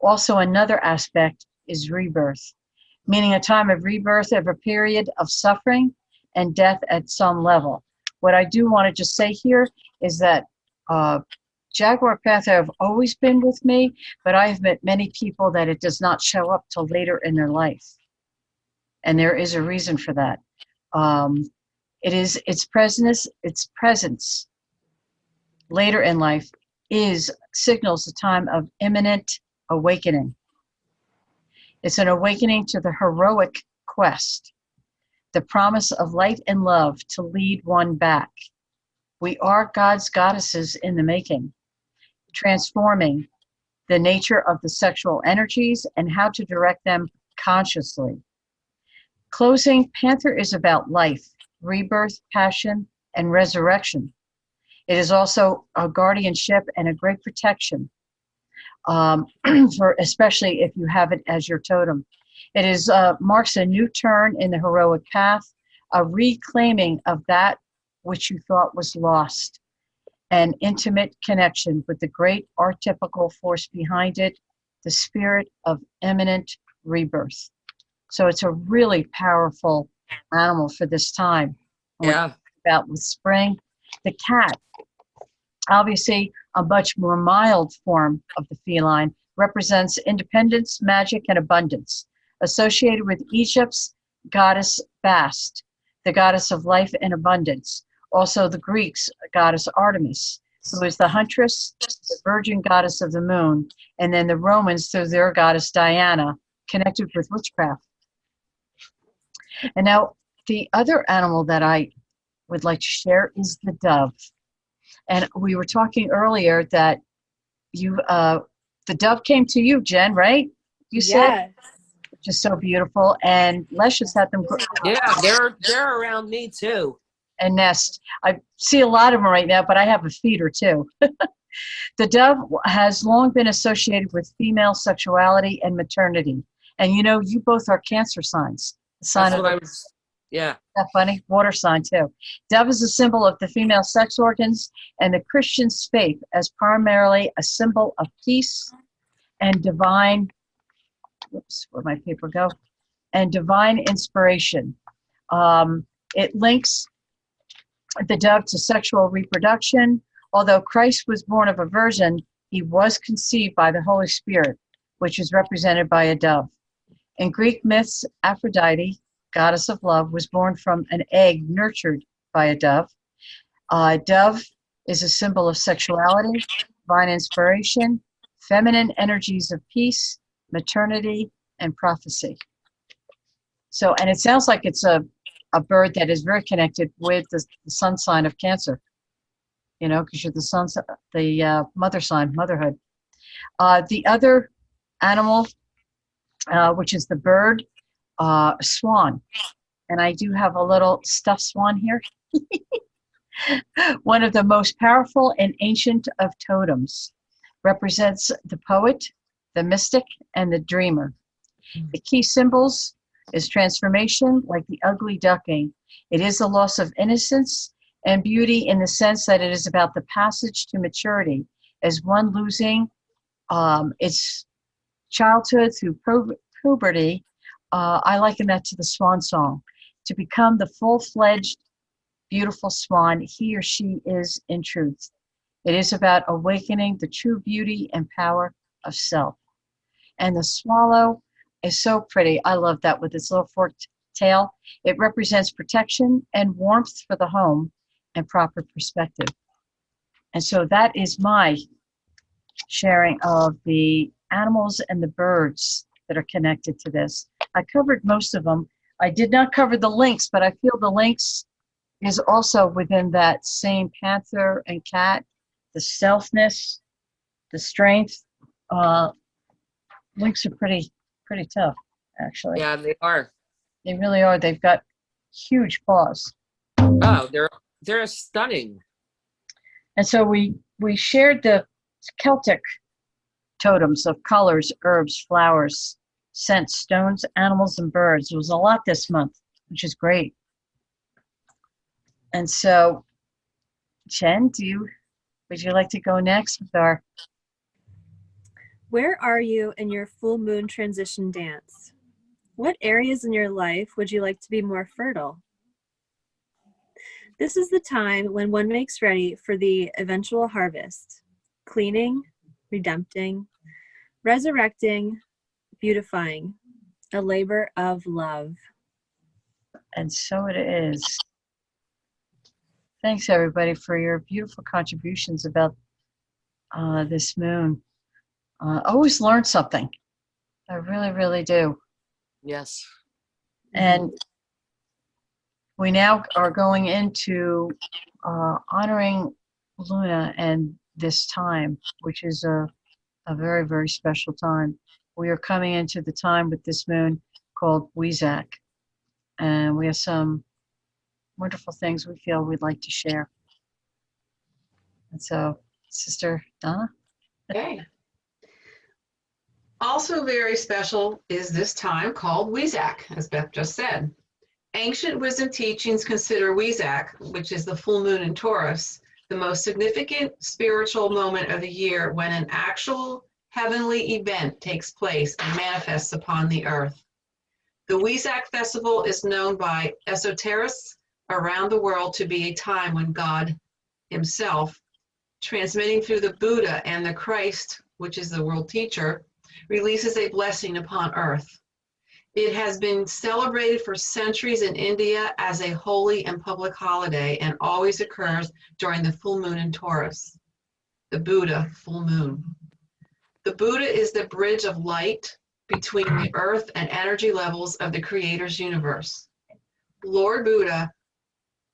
Also, another aspect is rebirth, meaning a time of rebirth of a period of suffering and death at some level. What I do want to just say here is that Jaguar Panther have always been with me, but I have met many people that it does not show up till later in their life. And there is a reason for that. Its presence later in life signals a time of imminent awakening. It's an awakening to the heroic quest, the promise of light and love to lead one back. We are God's goddesses in the making, transforming the nature of the sexual energies and how to direct them consciously. Closing, Panther is about life, rebirth, passion, and resurrection. It is also a guardianship and a great protection, for especially if you have it as your totem. It is marks a new turn in the heroic path, a reclaiming of that which you thought was lost, an intimate connection with the great archetypical force behind it, the spirit of imminent rebirth. So it's a really powerful animal for this time. Yeah. About with spring. The cat, obviously a much more mild form of the feline, represents independence, magic, and abundance, associated with Egypt's goddess Bast, the goddess of life and abundance. Also the Greeks' goddess Artemis, who is the huntress, the virgin goddess of the moon, and then the Romans through their goddess Diana, connected with witchcraft. And now the other animal that I would like to share is the dove. And we were talking earlier that the dove came to you, Jen, right? You said, which is so beautiful. And Lesha's had them. Yeah, they're around me too. And nest. I see a lot of them right now, but I have a feeder too. The dove has long been associated with female sexuality and maternity. And you know, you both are Cancer signs. That's what I was. Yeah. Isn't that funny? Water sign too. Dove is a symbol of the female sex organs and the Christian's faith as primarily a symbol of peace and divine, where'd my paper go? And divine inspiration. It links the dove to sexual reproduction. Although Christ was born of a virgin, he was conceived by the Holy Spirit, which is represented by a dove. In Greek myths, Aphrodite, goddess of love, was born from an egg nurtured by a dove. Dove is a symbol of sexuality, divine inspiration, feminine energies of peace, maternity, and prophecy. So, and it sounds like it's a bird that is very connected with the sun sign of Cancer, you know, because you're the mother sign, motherhood. The other animal, which is the bird, swan. And I do have a little stuffed swan here. One of the most powerful and ancient of totems, represents the poet, the mystic, and the dreamer. The key symbols is transformation, like the ugly duckling. It is the loss of innocence and beauty in the sense that it is about the passage to maturity, as one losing its childhood through puberty. I liken that to the swan song. To become the full-fledged, beautiful swan he or she is in truth. It is about awakening the true beauty and power of self. And the swallow is so pretty. I love that with its little forked tail. It represents protection and warmth for the home and proper perspective. And so that is my sharing of the animals and the birds that are connected to this. I covered most of them. I did not cover the lynx, but I feel the lynx is also within that same panther and cat the stealthness, the strength. Lynx are pretty tough, actually. Yeah, they are. They really are. They've got huge paws. Oh, they're stunning. And so we shared the Celtic totems of colors, herbs, flowers, scents, stones, animals, and birds. It was a lot this month, which is great. And so, Jen, would you like to go next with our... Where are you in your full moon transition dance? What areas in your life would you like to be more fertile? This is the time when one makes ready for the eventual harvest, cleaning, redempting, resurrecting, beautifying, a labor of love. And so it is. Thanks, everybody, for your beautiful contributions about this moon. Always learn something. I really, really do. Yes. And we now are going into honoring Luna and this time, which is a very, very special time. We are coming into the time with this moon called Weizak. And we have some wonderful things we feel we'd like to share. And so, Sister Donna? Okay. Also very special is this time called Weizak, as Beth just said. Ancient wisdom teachings consider Weizak, which is the full moon in Taurus, the most significant spiritual moment of the year when an actual heavenly event takes place and manifests upon the earth. The Weizak festival is known by esoterists around the world to be a time when God himself, transmitting through the Buddha and the Christ, which is the world teacher, releases a blessing upon earth. It has been celebrated for centuries in India as a holy and public holiday and always occurs during the full moon in Taurus, the Buddha full moon. The Buddha is the bridge of light between the earth and energy levels of the Creator's universe. Lord Buddha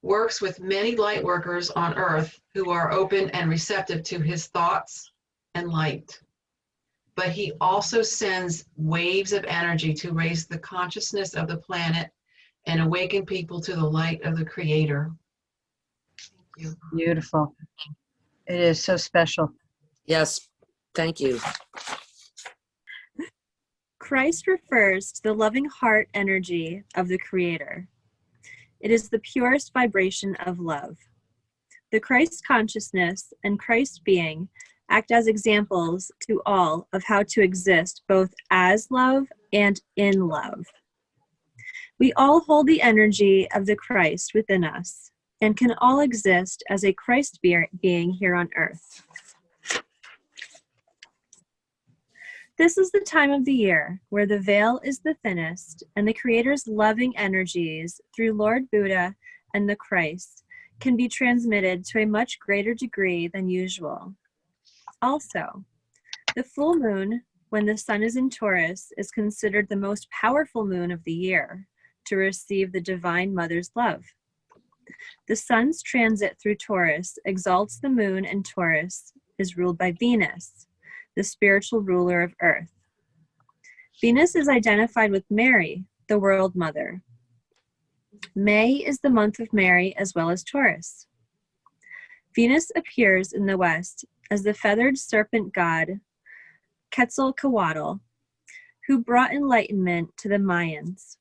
works with many light workers on earth who are open and receptive to his thoughts and light. But he also sends waves of energy to raise the consciousness of the planet and awaken people to the light of the Creator. Thank you. Beautiful. It is so special. Yes. Thank you. Christ refers to the loving heart energy of the Creator. It is the purest vibration of love. The Christ consciousness and Christ being act as examples to all of how to exist both as love and in love. We all hold the energy of the Christ within us and can all exist as a Christ being here on earth. This is the time of the year where the veil is the thinnest and the Creator's loving energies through Lord Buddha and the Christ can be transmitted to a much greater degree than usual. Also, the full moon, when the sun is in Taurus, is considered the most powerful moon of the year to receive the Divine Mother's love. The sun's transit through Taurus exalts the moon, and Taurus is ruled by Venus, the spiritual ruler of earth. Venus is identified with Mary, the world mother. May is the month of Mary as well as Taurus. Venus appears in the west as the feathered serpent god Quetzalcoatl, who brought enlightenment to the Mayans.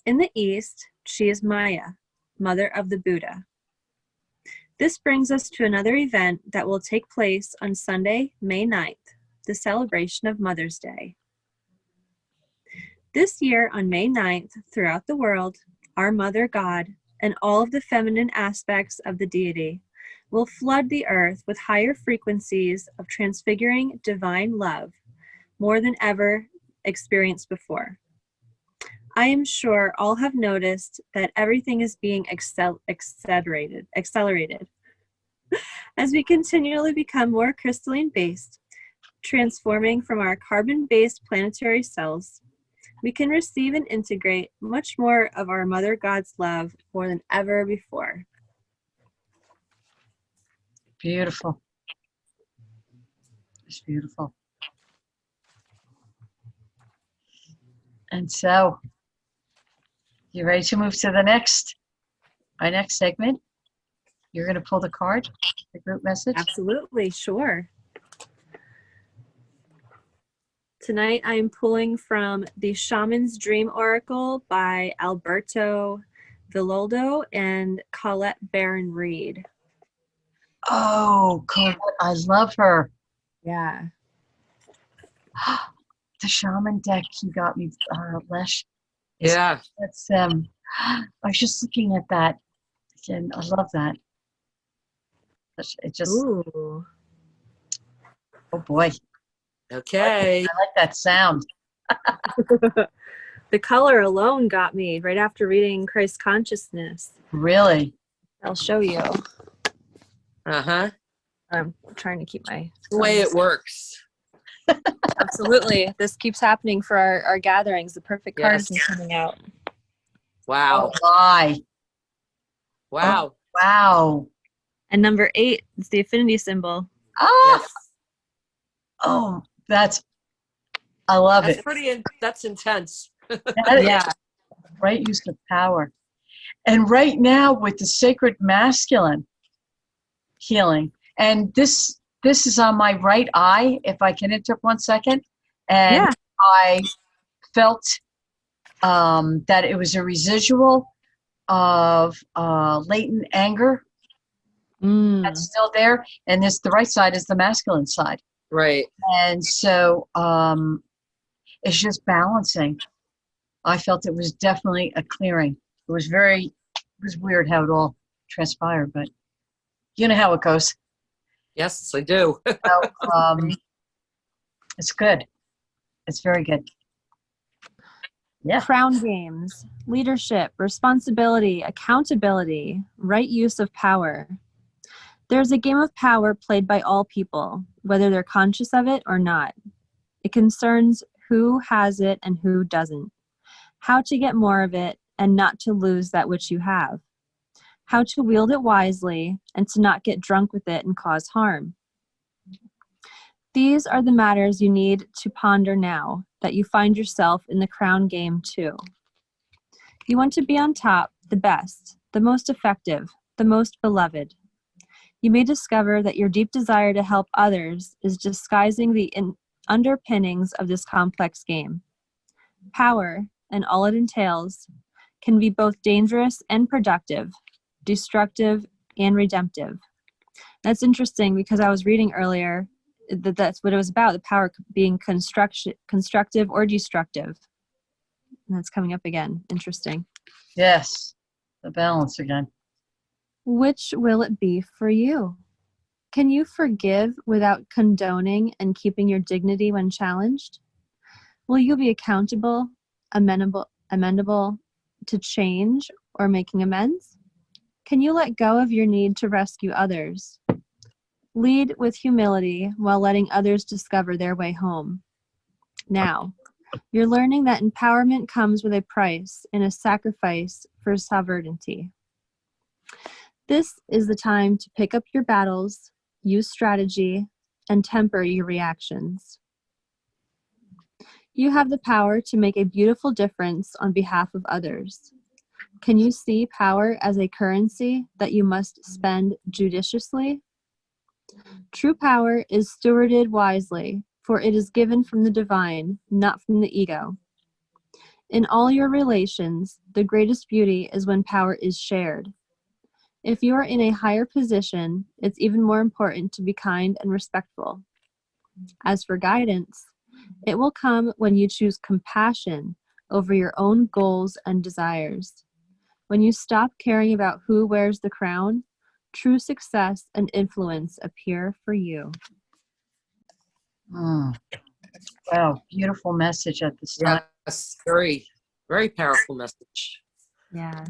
In the east, she is Maya, mother of the Buddha. This brings us to another event that will take place on Sunday, May 9th, the celebration of Mother's Day. This year on May 9th, throughout the world, our Mother God and all of the feminine aspects of the deity will flood the earth with higher frequencies of transfiguring divine love, more than ever experienced before. I am sure all have noticed that everything is being accelerated as we continually become more crystalline based, transforming from our carbon-based planetary cells. We can receive and integrate much more of our Mother God's love more than ever before. Beautiful. It's beautiful. And so, you ready to move to our next segment? You're going to pull the card, the group message? Absolutely, sure. Tonight I am pulling from the Shaman's Dream Oracle by Alberto Villoldo and Colette Barron Reed. Oh, Colette, I love her. Yeah. The shaman deck you got me, Lesh. Yeah. That's I was just looking at that, and I love that. It just, Ooh. oh boy, Okay. I like that sound. The color alone got me right after reading Christ Consciousness. Really? I'll show you. Uh-huh. I'm trying to keep my... The way it works. Absolutely. This keeps happening for our gatherings. The perfect cards Yes. are coming out. Wow. Oh my! Wow. Wow! And number 8 is the affinity symbol. Oh, Yes. oh, I love That's it. that's intense. That is Yeah. right use of power. And right now with the sacred masculine healing, and this is on my right eye, if I can interrupt 1 second, and Yeah. I felt that it was a residual of latent anger that's still there, and the right side is the masculine side, Right. and so it's just balancing. I felt it was definitely a clearing. It was weird how it all transpired, but you know how it goes. Yes, I do. So, it's good. It's very good. Yeah. Crown games, leadership, responsibility, accountability, right use of power. There's a game of power played by all people, whether they're conscious of it or not. It concerns who has it and who doesn't, how to get more of it and not to lose that which you have, how to wield it wisely and to not get drunk with it and cause harm. These are the matters you need to ponder now that you find yourself in the crown game too. You want to be on top, the best, the most effective, the most beloved. You may discover that your deep desire to help others is disguising the underpinnings of this complex game. Power, and all it entails, can be both dangerous and productive, destructive and redemptive. That's interesting because I was reading earlier that that's what it was about, the power being constructive or destructive. And that's coming up again. Interesting. Yes. The balance again. Which will it be for you? Can you forgive without condoning and keeping your dignity when challenged? Will you be accountable, amendable to change or making amends? Can you let go of your need to rescue others? Lead with humility while letting others discover their way home. Now, you're learning that empowerment comes with a price and a sacrifice for sovereignty. This is the time to pick up your battles, use strategy, and temper your reactions. You have the power to make a beautiful difference on behalf of others. Can you see power as a currency that you must spend judiciously? True power is stewarded wisely, for it is given from the divine, not from the ego. In all your relations, the greatest beauty is when power is shared. If you are in a higher position, it's even more important to be kind and respectful. As for guidance, it will come when you choose compassion over your own goals and desires. When you stop caring about who wears the crown, true success and influence appear for you. Wow, beautiful message at this time. Yes, very, very powerful message. Yes.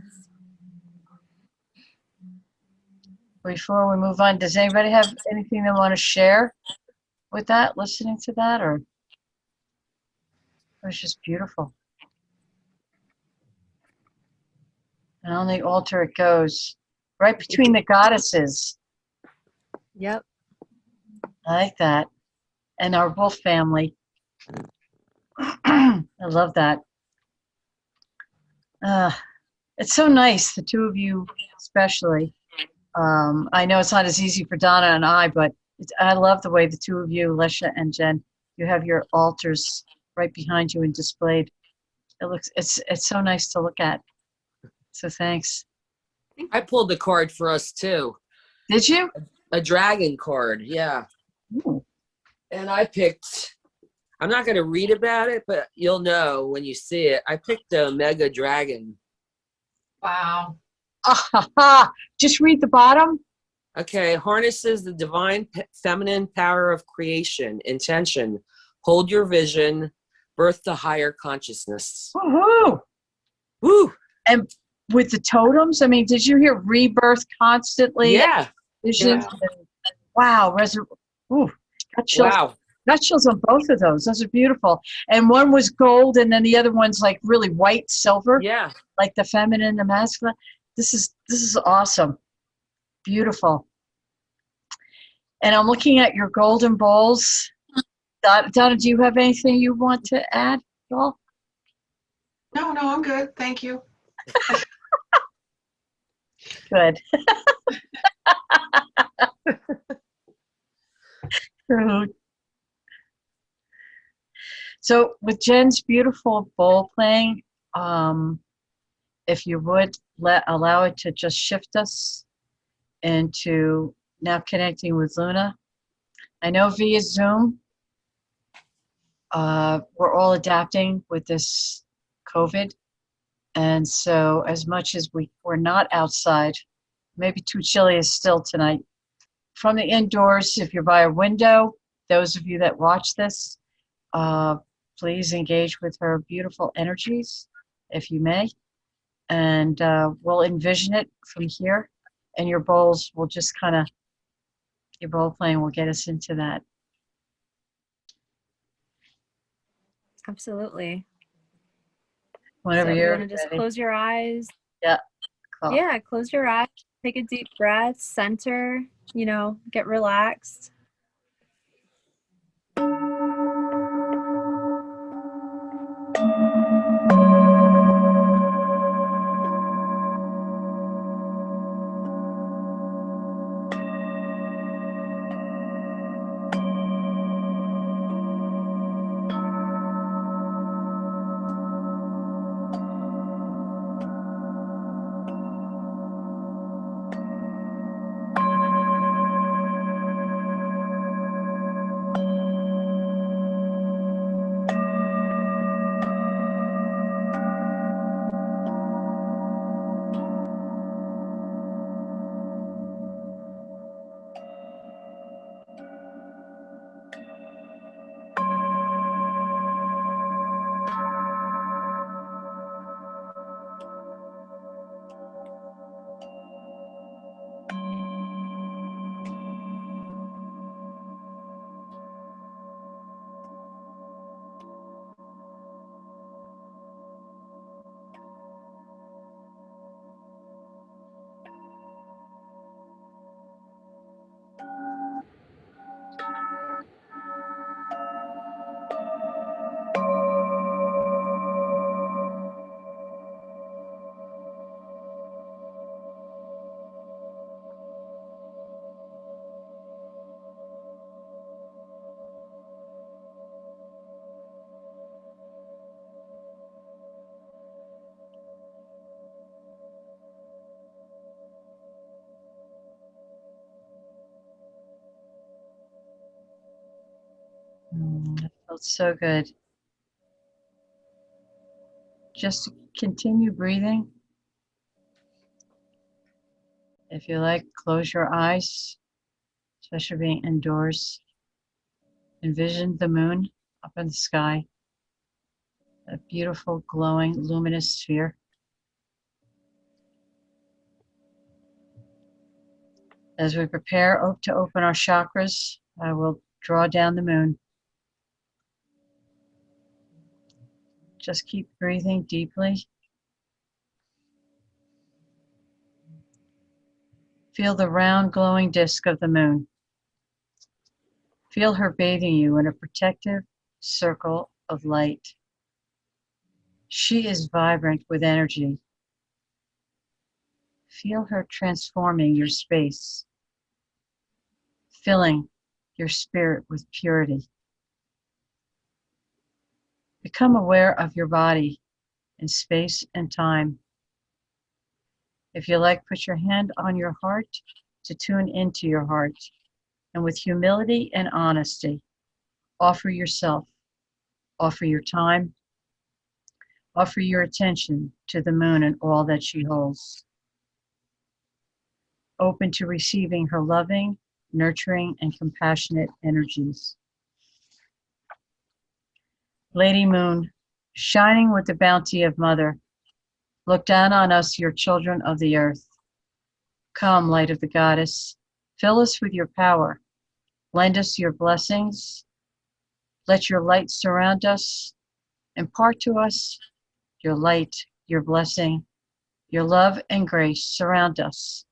Before we move on, does anybody have anything they want to share with that, listening to that, or it was just beautiful? And on the altar it goes, right between the goddesses. Yep. I like that. and our wolf family. I love that. It's so nice, the two of you especially. I know it's not as easy for Donna and I, but I love the way the two of you, Lesha and Jen, you have your altars right behind you and displayed. It's so nice to look at. So thanks. I pulled the card for us too. Did you? A dragon card, yeah. Ooh. And I picked, I'm not going to read about it, but you'll know when you see it. I picked a mega dragon. Wow. Just read the bottom. Okay, harnesses the divine feminine power of creation, intention, hold your vision, birth to higher consciousness. Woohoo! Woo! And with the totems, I mean, did you hear rebirth constantly? Yeah. Visions. Yeah. Wow. Ooh, got chills. Wow. Got chills on both of those. Those are beautiful. And one was gold, and then the other one's like really white, silver. Yeah. Like the feminine, the masculine. This is awesome. Beautiful. And I'm looking at your golden bowls. Donna, do you have anything you want to add at all? No, I'm good. Thank you. Good. Rude. So with Jen's beautiful bowl playing, if you would allow it to just shift us into now connecting with Luna. I know via Zoom, we're all adapting with this COVID. And so as much as we're not outside, maybe too chilly is still tonight. From the indoors, if you're by a window, those of you that watch this, please engage with her beautiful energies, if you may. And we'll envision it from here. And your bowls will just kind of, your bowl playing will get us into that. Absolutely. Whenever So you're you want to just ready. close your eyes. Yeah. Cool. Yeah, close your eyes. Take a deep breath. Center. Get relaxed. That felt so good. Just continue breathing. If you like, close your eyes, especially being indoors. Envision the moon up in the sky, a beautiful, glowing, luminous sphere. As we prepare to open our chakras, I will draw down the moon. Just keep breathing deeply. Feel the round glowing disk of the moon. Feel her bathing you in a protective circle of light. She is vibrant with energy. Feel her transforming your space, filling your spirit with purity. Become aware of your body in space and time. If you like, put your hand on your heart to tune into your heart, and with humility and honesty, offer yourself, offer your time, offer your attention to the moon and all that she holds. Open to receiving her loving, nurturing, and compassionate energies. Lady Moon, shining with the bounty of Mother, look down on us, your children of the earth. Come, light of the goddess, fill us with your power. Lend us your blessings. Let your light surround us. Impart to us your light, your blessing, your love and grace. Surround us.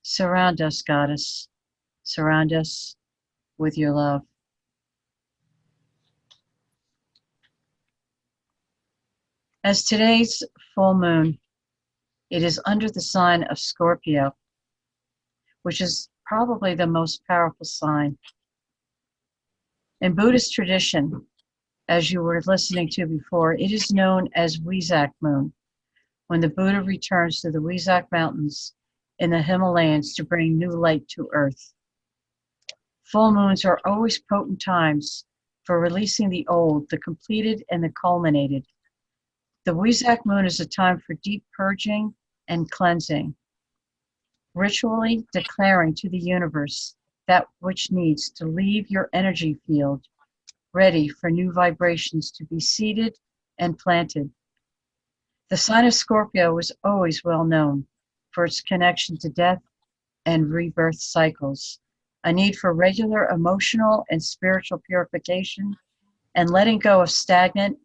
Surround us, goddess. Surround us with your love. As today's full moon, it is under the sign of Scorpio, which is probably the most powerful sign. In Buddhist tradition, as you were listening to before, it is known as Wesak moon, when the Buddha returns to the Wesak Mountains in the Himalayas to bring new light to earth. Full moons are always potent times for releasing the old, the completed, and the culminated. The Wesak moon is a time for deep purging and cleansing, ritually declaring to the universe that which needs to leave your energy field, ready for new vibrations to be seeded and planted. The sign of Scorpio was always well known for its connection to death and rebirth cycles, a need for regular emotional and spiritual purification, and letting go of stagnant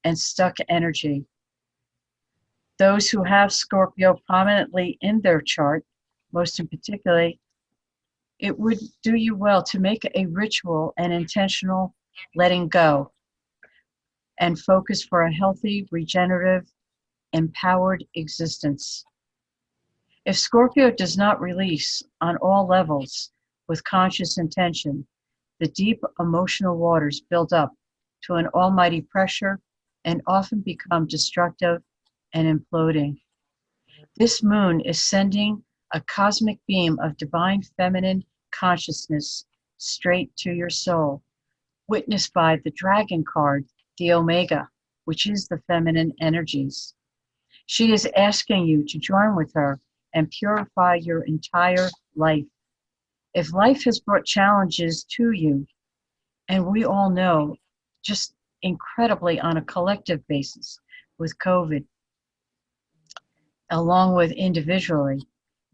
and stuck energy. Those who have Scorpio prominently in their chart, most in particular, it would do you well to make a ritual and intentional letting go and focus for a healthy, regenerative, empowered existence. If Scorpio does not release on all levels with conscious intention, the deep emotional waters build up to an almighty pressure and often become destructive and imploding. This moon is sending a cosmic beam of divine feminine consciousness straight to your soul, witnessed by the dragon card, the Omega, which is the feminine energies. She is asking you to join with her and purify your entire life. If life has brought challenges to you, and we all know just incredibly on a collective basis with COVID, along with individually,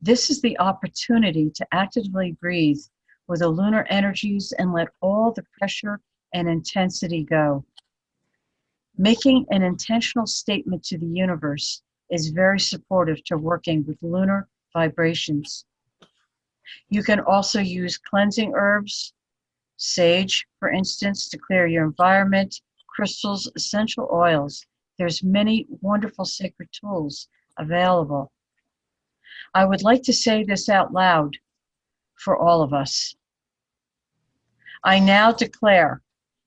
this is the opportunity to actively breathe with the lunar energies and let all the pressure and intensity go. Making an intentional statement to the universe is very supportive to working with lunar vibrations. You can also use cleansing herbs, sage, for instance, to clear your environment, crystals, essential oils. There's many wonderful sacred tools available. I would like to say this out loud for all of us. I now declare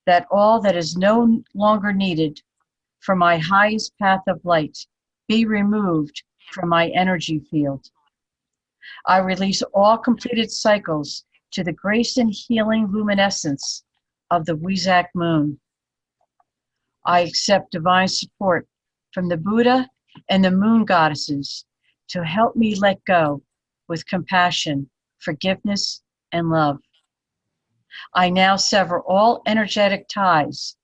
that all that is no longer needed for my highest path of light be removed from my energy field. I release all completed cycles to the grace and healing luminescence of the Wesak moon. I accept divine support from the Buddha and the moon goddesses to help me let go with compassion, forgiveness, and love. I now sever all energetic ties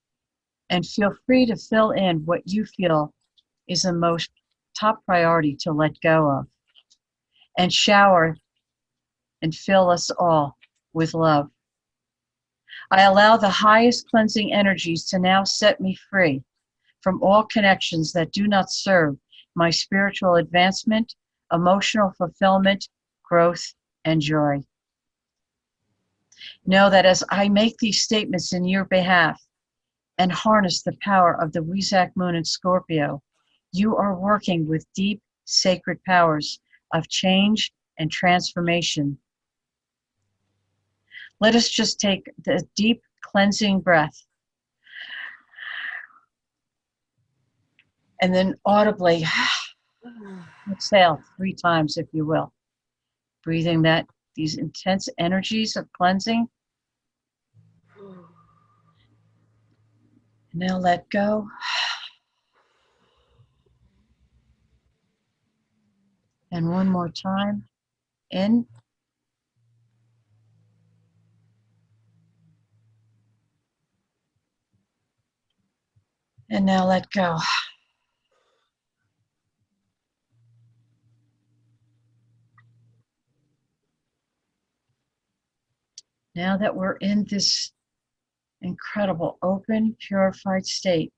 and feel free to fill in what you feel is the most top priority to let go of, and shower and fill us all with love. I allow the highest cleansing energies to now set me free from all connections that do not serve my spiritual advancement, emotional fulfillment, growth, and joy. Know that as I make these statements in your behalf and harness the power of the Wesak moon in Scorpio, you are working with deep sacred powers of change and transformation. Let us just take the deep cleansing breath and then audibly exhale 3 times, if you will. Breathing these intense energies of cleansing. And now let go. And one more time. In. And now let go. Now that we're in this incredible, open, purified state,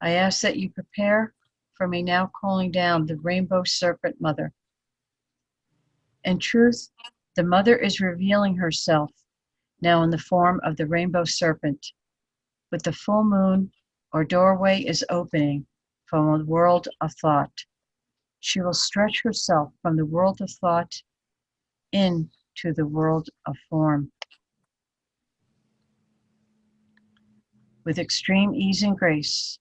I ask that you prepare for me now calling down the Rainbow Serpent Mother. In truth, the Mother is revealing herself now in the form of the Rainbow Serpent. With the full moon, or doorway is opening from a world of thought. She will stretch herself from the world of thought into the world of form. With extreme ease and grace,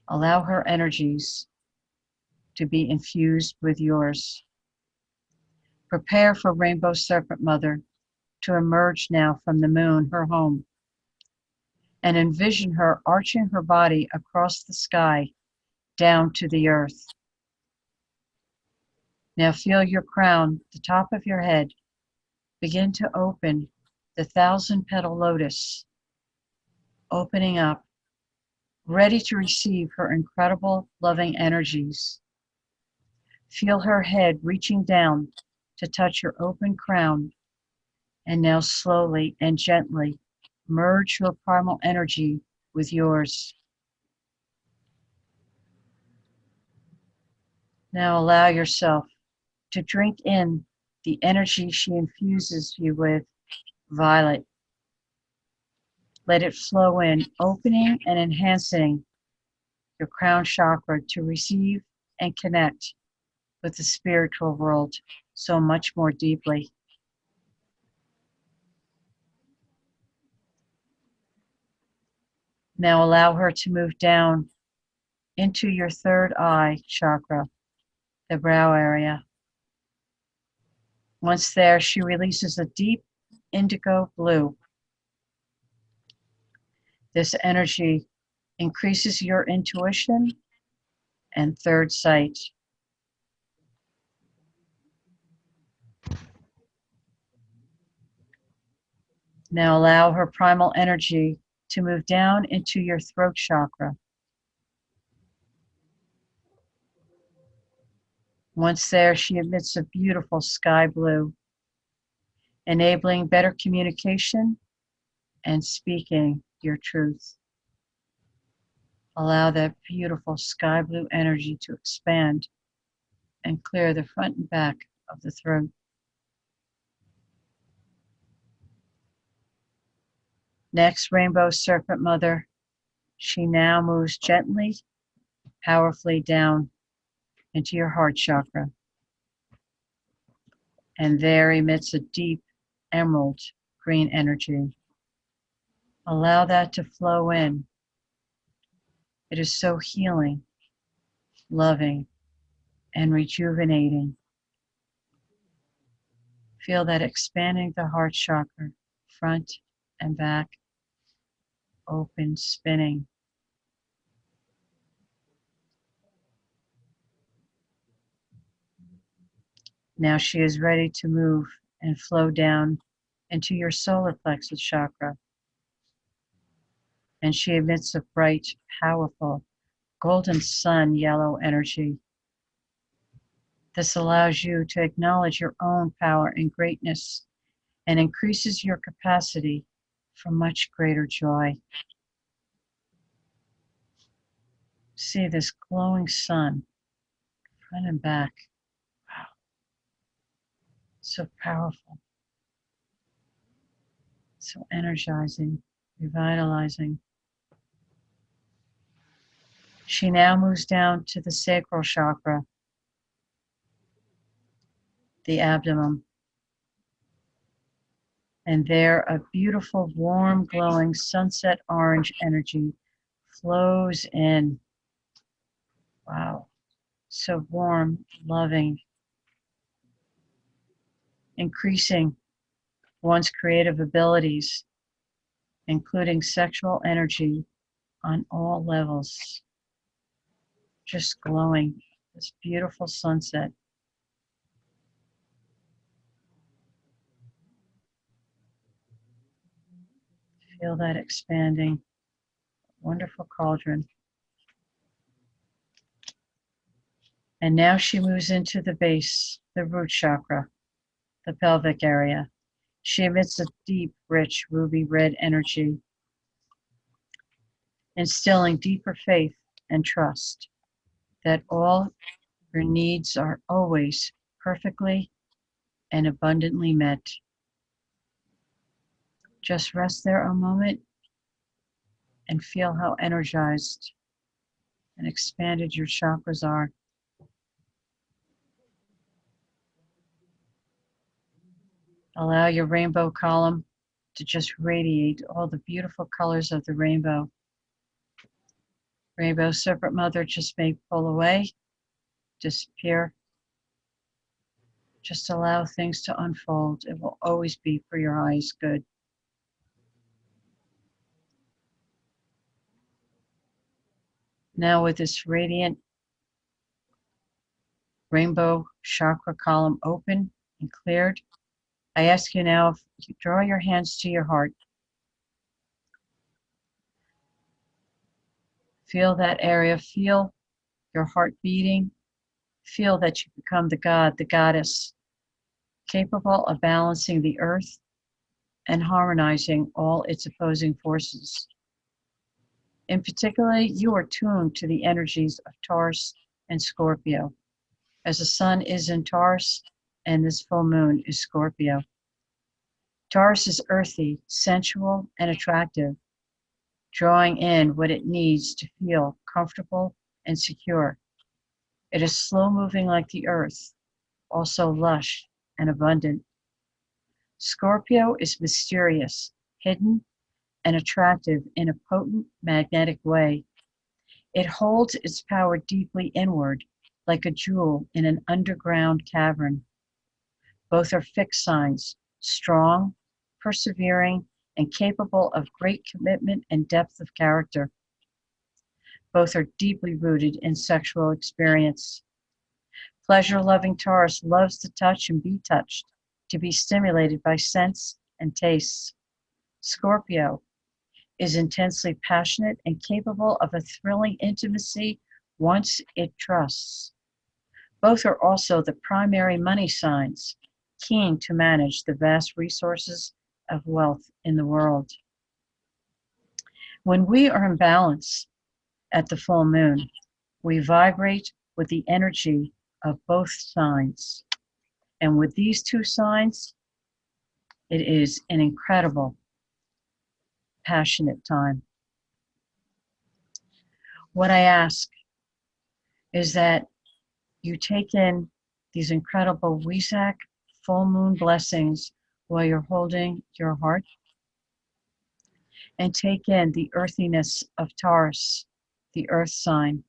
allow her energies to be infused with yours. Prepare for Rainbow Serpent Mother to emerge now from the moon, her home, and envision her arching her body across the sky down to the earth. Now feel your crown, the top of your head, begin to open, the 1,000-petal lotus, opening up, ready to receive her incredible loving energies. Feel her head reaching down to touch your open crown, and now slowly and gently merge her primal energy with yours. Now allow yourself to drink in the energy she infuses you with, violet. Let it flow in, opening and enhancing your crown chakra to receive and connect with the spiritual world so much more deeply. Now allow her to move down into your third eye chakra, the brow area. Once there, she releases a deep indigo blue. This energy increases your intuition and third sight. Now allow her primal energy to move down into your throat chakra. Once there, she emits a beautiful sky blue, enabling better communication and speaking your truth. Allow that beautiful sky blue energy to expand and clear the front and back of the throat. Next, Rainbow Serpent Mother, she now moves gently, powerfully down into your heart chakra, and there emits a deep emerald green energy. Allow that to flow in. It is so healing, loving, and rejuvenating. Feel that expanding the heart chakra, front and back, open, spinning. Now she is ready to move and flow down into your solar plexus chakra. And she emits a bright, powerful, golden sun yellow energy. This allows you to acknowledge your own power and greatness and increases your capacity for much greater joy. See this glowing sun, front and back. Wow. So powerful. So energizing, revitalizing. She now moves down to the Sacral Chakra, the abdomen. And there, a beautiful, warm, glowing sunset orange energy flows in. Wow. So warm, loving, increasing one's creative abilities, including sexual energy on all levels. Just glowing, this beautiful sunset. Feel that expanding, wonderful cauldron. And now she moves into the base, the root chakra, the pelvic area. She emits a deep, rich, ruby red energy, instilling deeper faith and trust that all your needs are always perfectly and abundantly met. Just rest there a moment and feel how energized and expanded your chakras are. Allow your rainbow column to just radiate all the beautiful colors of the rainbow. Rainbow Serpent Mother just may pull away, disappear. Just allow things to unfold. It will always be for your highest good. Now with this radiant rainbow chakra column open and cleared, I ask you now, if you draw your hands to your heart, feel that area, feel your heart beating, feel that you become the god, the goddess, capable of balancing the earth and harmonizing all its opposing forces. In particular, you are tuned to the energies of Taurus and Scorpio, as the sun is in Taurus and this full moon is Scorpio. Taurus is earthy, sensual, and attractive, drawing in what it needs to feel comfortable and secure. It is slow moving like the earth, also lush and abundant. Scorpio is mysterious, hidden, and attractive in a potent magnetic way. It holds its power deeply inward, like a jewel in an underground cavern. Both are fixed signs, strong, persevering, and capable of great commitment and depth of character. Both are deeply rooted in sexual experience. Pleasure-loving Taurus loves to touch and be touched, to be stimulated by sense and tastes. Scorpio is intensely passionate and capable of a thrilling intimacy once it trusts. Both are also the primary money signs, keen to manage the vast resources of wealth in the world. When we are in balance at the full moon, we vibrate with the energy of both signs. And with these two signs, it is an incredible, passionate time. What I ask is that you take in these incredible Wesak full moon blessings while you're holding your heart, and take in the earthiness of Taurus, the earth sign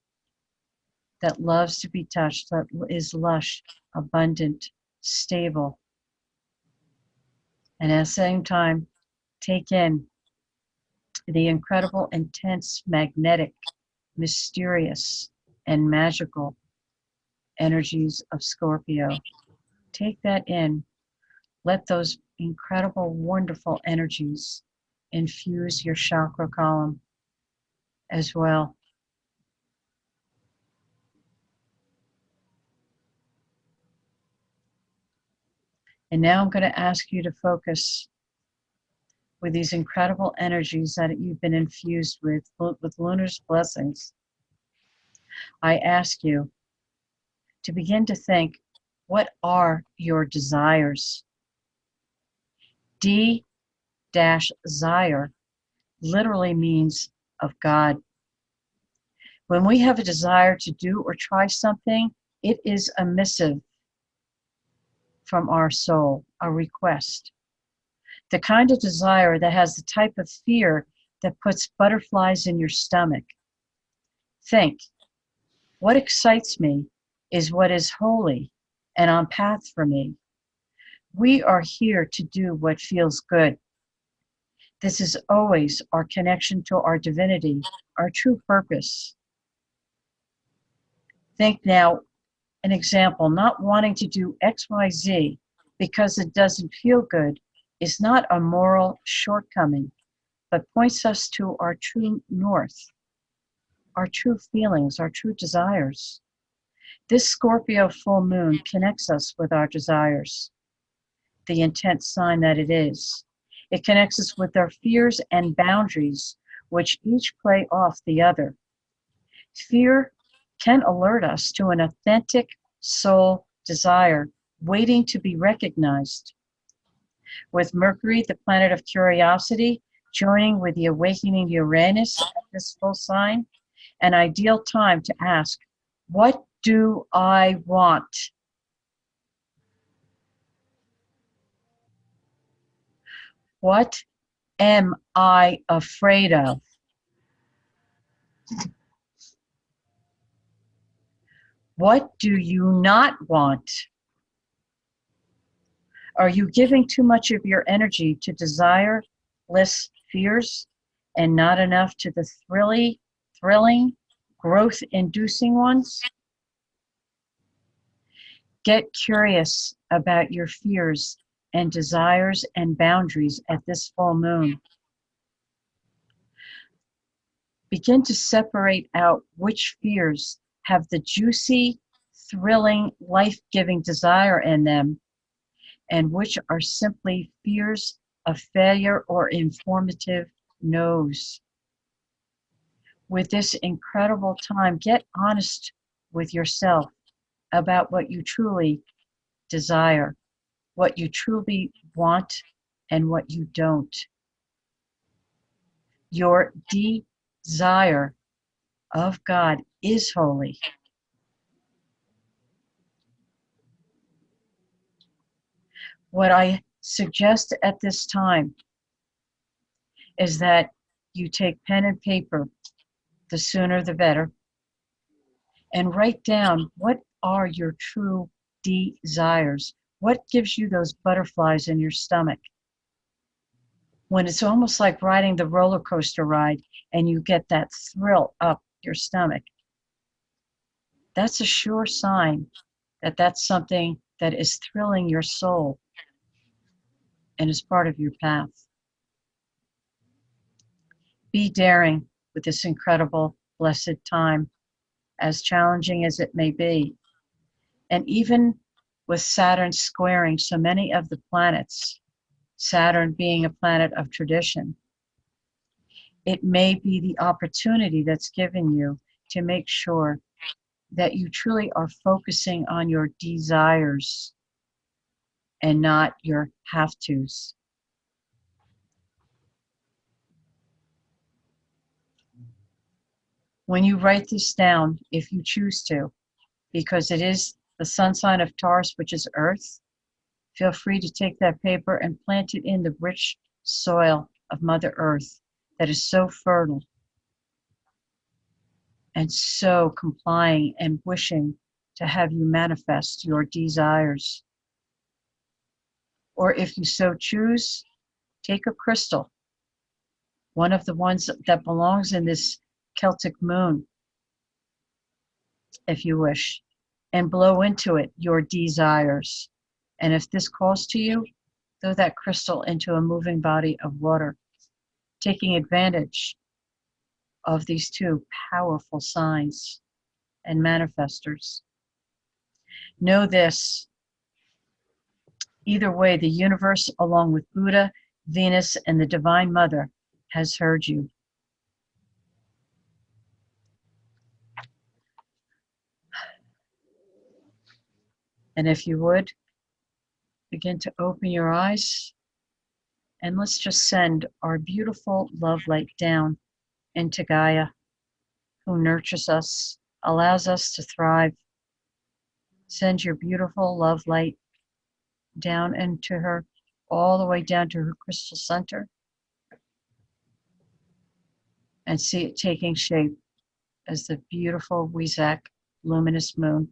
that loves to be touched, that is lush, abundant, stable. And at the same time, take in the incredible, intense, magnetic, mysterious, and magical energies of Scorpio. Take that in. Let those incredible, wonderful energies infuse your chakra column as well. And now I'm going to ask you to focus with these incredible energies that you've been infused with Lunar's blessings. I ask you to begin to think, what are your desires? D desire literally means of God. When we have a desire to do or try something, it is a missive from our soul, a request. The kind of desire that has the type of fear that puts butterflies in your stomach. Think, what excites me is what is holy and on path for me. We are here to do what feels good. This is always our connection to our divinity, our true purpose. Think now, an example, not wanting to do XYZ because it doesn't feel good is not a moral shortcoming, but points us to our true north, our true feelings, our true desires. This Scorpio full moon connects us with our desires, the intense sign that it is. It connects us with our fears and boundaries, which each play off the other. Fear can alert us to an authentic soul desire waiting to be recognized. With Mercury, the planet of curiosity, joining with the awakening Uranus at this full sign, an ideal time to ask, what do I want? What am I afraid of? What do you not want? Are you giving too much of your energy to desireless fears and not enough to the thrilling, growth-inducing ones? Get curious about your fears and desires and boundaries at this full moon. Begin to separate out which fears have the juicy, thrilling, life-giving desire in them, and which are simply fears of failure or informative no's. With this incredible time, get honest with yourself about what you truly desire, what you truly want, and what you don't. Your desire of God is holy. What I suggest at this time is that you take pen and paper, the sooner the better, and write down what are your true desires. What gives you those butterflies in your stomach? When it's almost like riding the roller coaster ride and you get that thrill up your stomach, that's a sure sign that that's something that is thrilling your soul and is part of your path. Be daring with this incredible, blessed time, as challenging as it may be. And even with Saturn squaring so many of the planets, Saturn being a planet of tradition, it may be the opportunity that's given you to make sure that you truly are focusing on your desires and not your have-tos. When you write this down, if you choose to, because it is the sun sign of Taurus, which is Earth, feel free to take that paper and plant it in the rich soil of Mother Earth that is so fertile and so complying and wishing to have you manifest your desires. Or if you so choose, take a crystal, one of the ones that belongs in this Celtic moon, if you wish, and blow into it your desires. And if this calls to you, throw that crystal into a moving body of water, taking advantage of these two powerful signs and manifestors. Know this, either way, the universe, along with Buddha, Venus, and the Divine Mother, has heard you. And if you would, begin to open your eyes And let's just send our beautiful love light down into Gaia, who nurtures us, allows us to thrive. Send your beautiful love light down into her, all the way down to her crystal center, and see it taking shape as the beautiful Weizak luminous moon,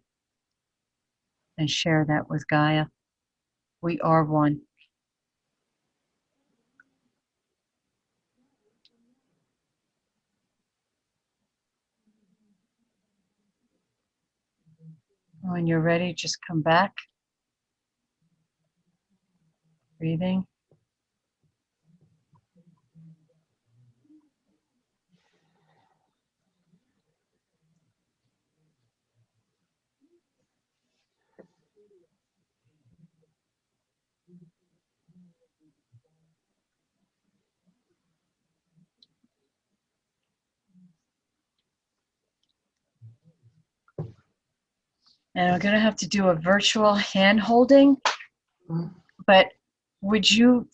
and share that with Gaia. We are one. When you're ready, just come back. Breathing. And I'm going to have to do a virtual hand holding, but would you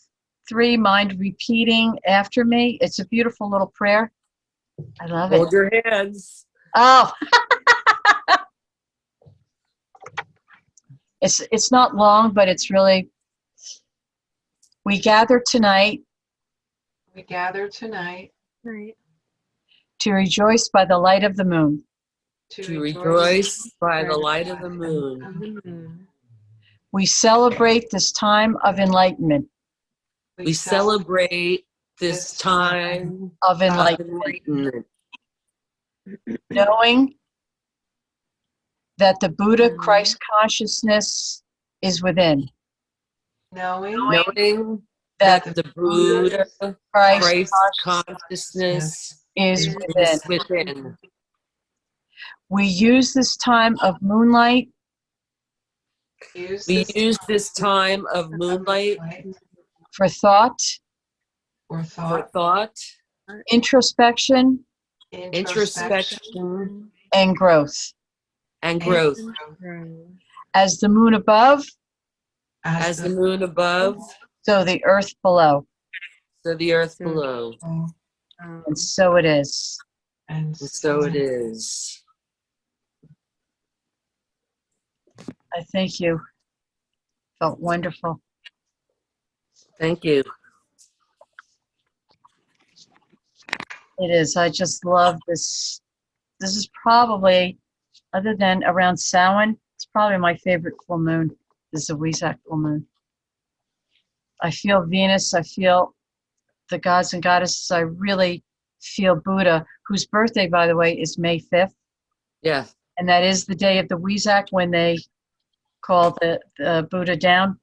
three mind repeating after me? It's a beautiful little prayer. I love it. Hold your hands. Oh, it's not long, but it's really, we gather tonight We gather tonight Right. to rejoice by the light of the moon. To rejoice by the light of the Of moon. the moon. We celebrate this time of enlightenment, We celebrate this time of of enlightenment, enlightenment, knowing that the Buddha Mhm. Christ consciousness is within, knowing knowing that that the Buddha Christ Christ consciousness consciousness is is within. is within. We use this time of moonlight We use this time of moonlight for thought, for for thought, thought, introspection, introspection, and growth. and growth. As the moon above, As the moon above, so the earth below. so the earth below. And so it is. and And so it is. I thank you. Felt wonderful. Thank you. It is. I just love this. This is probably, other than around Samhain, it's probably my favorite full moon. This is a Weizak full moon. I feel Venus. I feel the gods and goddesses. I really feel Buddha, whose birthday, by the way, is May 5th. Yeah. And that is the day of the Weizak when they call the Buddha down.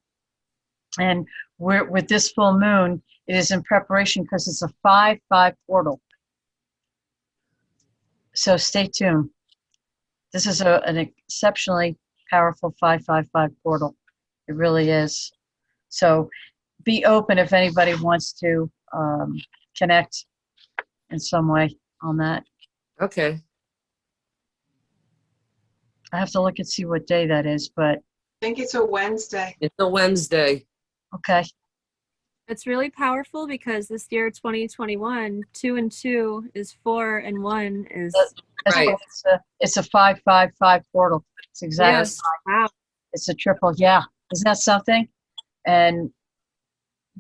And we're, with this full moon, it is in preparation because it's a 5-5 portal. So stay tuned. This is an exceptionally powerful 5-5-5 portal. It really is. So be open if anybody wants to connect in some way on that. Okay. I have to look and see what day that is, but I think it's a Wednesday. It's a Wednesday. okay. It's really powerful because this year 2021, 2 and 2 is 4 and 1 is That's Right. what it's a 5-5-5 portal. It's exactly. Yes. wow. It's a triple. Yeah. Isn't that something? And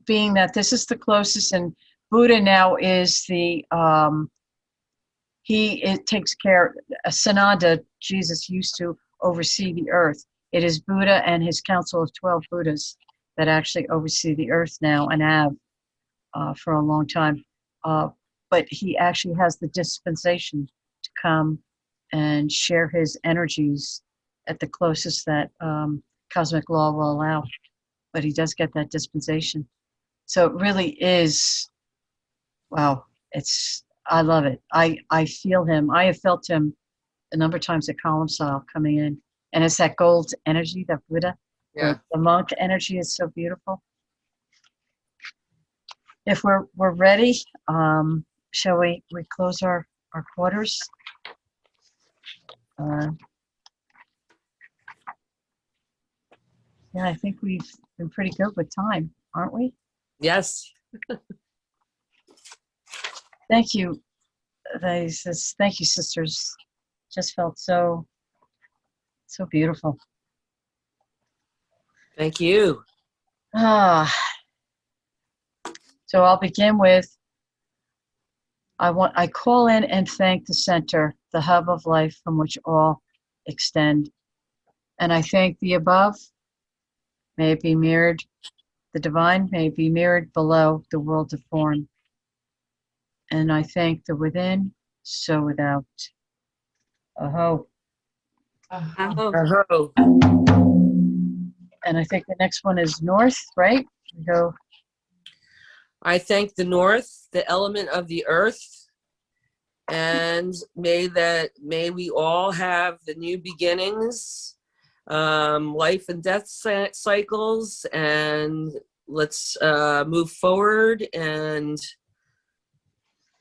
being that this is the closest, and Buddha now is the, it takes care, Sananda, Jesus used to oversee the earth. It is Buddha and his council of 12 Buddhas that actually oversee the earth now and have for a long time. But he actually has the dispensation to come and share his energies at the closest that cosmic law will allow. But he does get that dispensation. So it really is, wow, I love it. I feel him. I have felt him a number of times at column style coming in. And it's that gold energy, that Buddha. Yeah. The monk energy is so beautiful. If we're ready, shall we close our quarters? Yeah, I think we've been pretty good with time, aren't we? Yes. Thank you. Thank you, sisters. Just felt so beautiful. Thank you. Ah. So I'll begin with, I call in and thank the center, the hub of life from which all extend. And I thank the above, may it be mirrored, the divine may be mirrored below the world of form. And I thank the within, so without. Aho. Uh-huh. Aho. And I think the next one is north, right? We go. I thank the north, the element of the earth, and may we all have the new beginnings, life and death cycles, and let's move forward and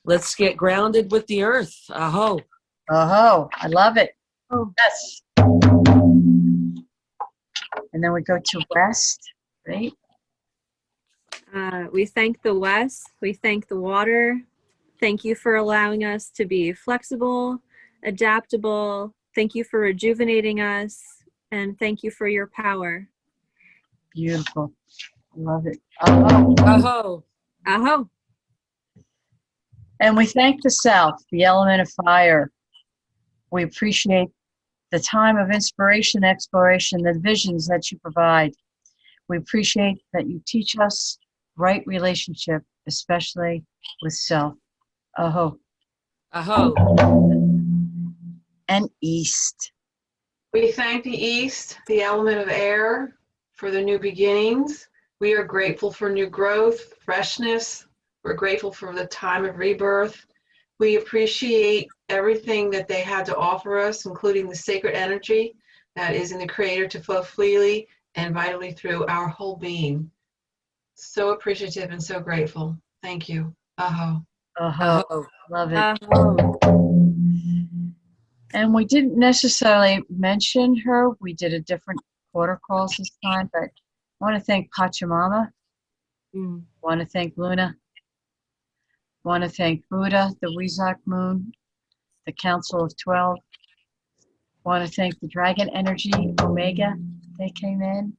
let's get grounded with the earth. Aho. Aho, I love it. Oh. Yes. And then we go to west, right? We thank the West. We thank the water. Thank you for allowing us to be flexible, adaptable. Thank you for rejuvenating us. And thank you for your power. Beautiful. Love it. Aho. Aho. Aho. And we thank the south, the element of fire. We appreciate the time of inspiration, exploration, the visions that you provide. We appreciate that you teach us right relationship, especially with self. Aho. Aho. And east. We thank the East, the element of air, for the new beginnings. We are grateful for new growth, freshness. We're grateful for the time of rebirth. We appreciate everything that they had to offer us, including the sacred energy that is in the Creator to flow freely and vitally through our whole being. So appreciative and so grateful. Thank you. Aho. Aho. Aho. Love it. Aho. And we didn't necessarily mention her. We did a different quarter calls this time, but I want to thank Pachamama. Mm. Want to thank Luna. Want to thank Buddha, the Weizak moon, the Council of 12. Want to thank the Dragon Energy, Omega. They came in.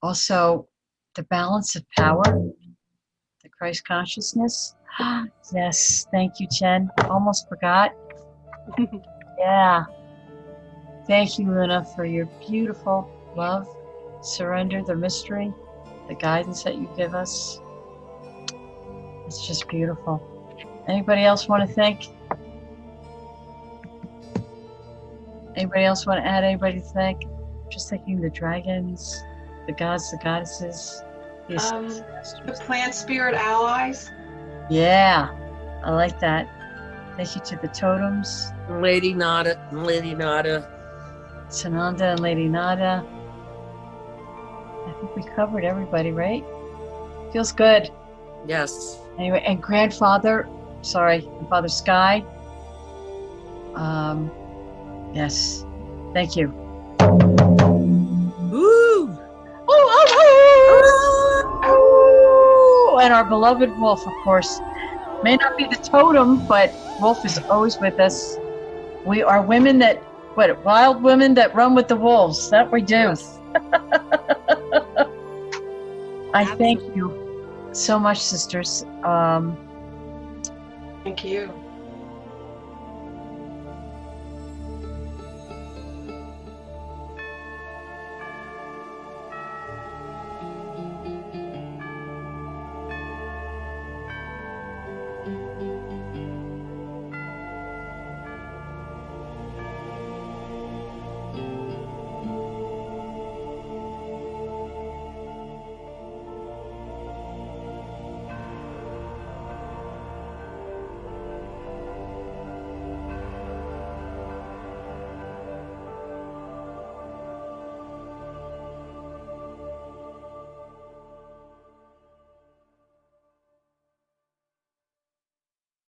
Also, the balance of power, the Christ consciousness. Yes, thank you, Chen. Almost forgot. Yeah. Thank you, Luna, for your beautiful love, surrender, the mystery, the guidance that you give us. It's just beautiful. Anybody else want to thank? Anybody else want to add? Anybody to thank? Just thanking the dragons, the gods, the goddesses. The plant spirit allies. Yeah, I like that. Thank you to the totems, Lady Nada. Lady Nada. Sananda and Lady Nada. I think we covered everybody, right? Feels good. Yes. Anyway, and Grandfather Sky. Yes, thank you. Woo! And our beloved wolf, of course. May not be the totem, but wolf is always with us. We are women wild women that run with the wolves. That we do. Yes. I thank you so much, sisters. Thank you.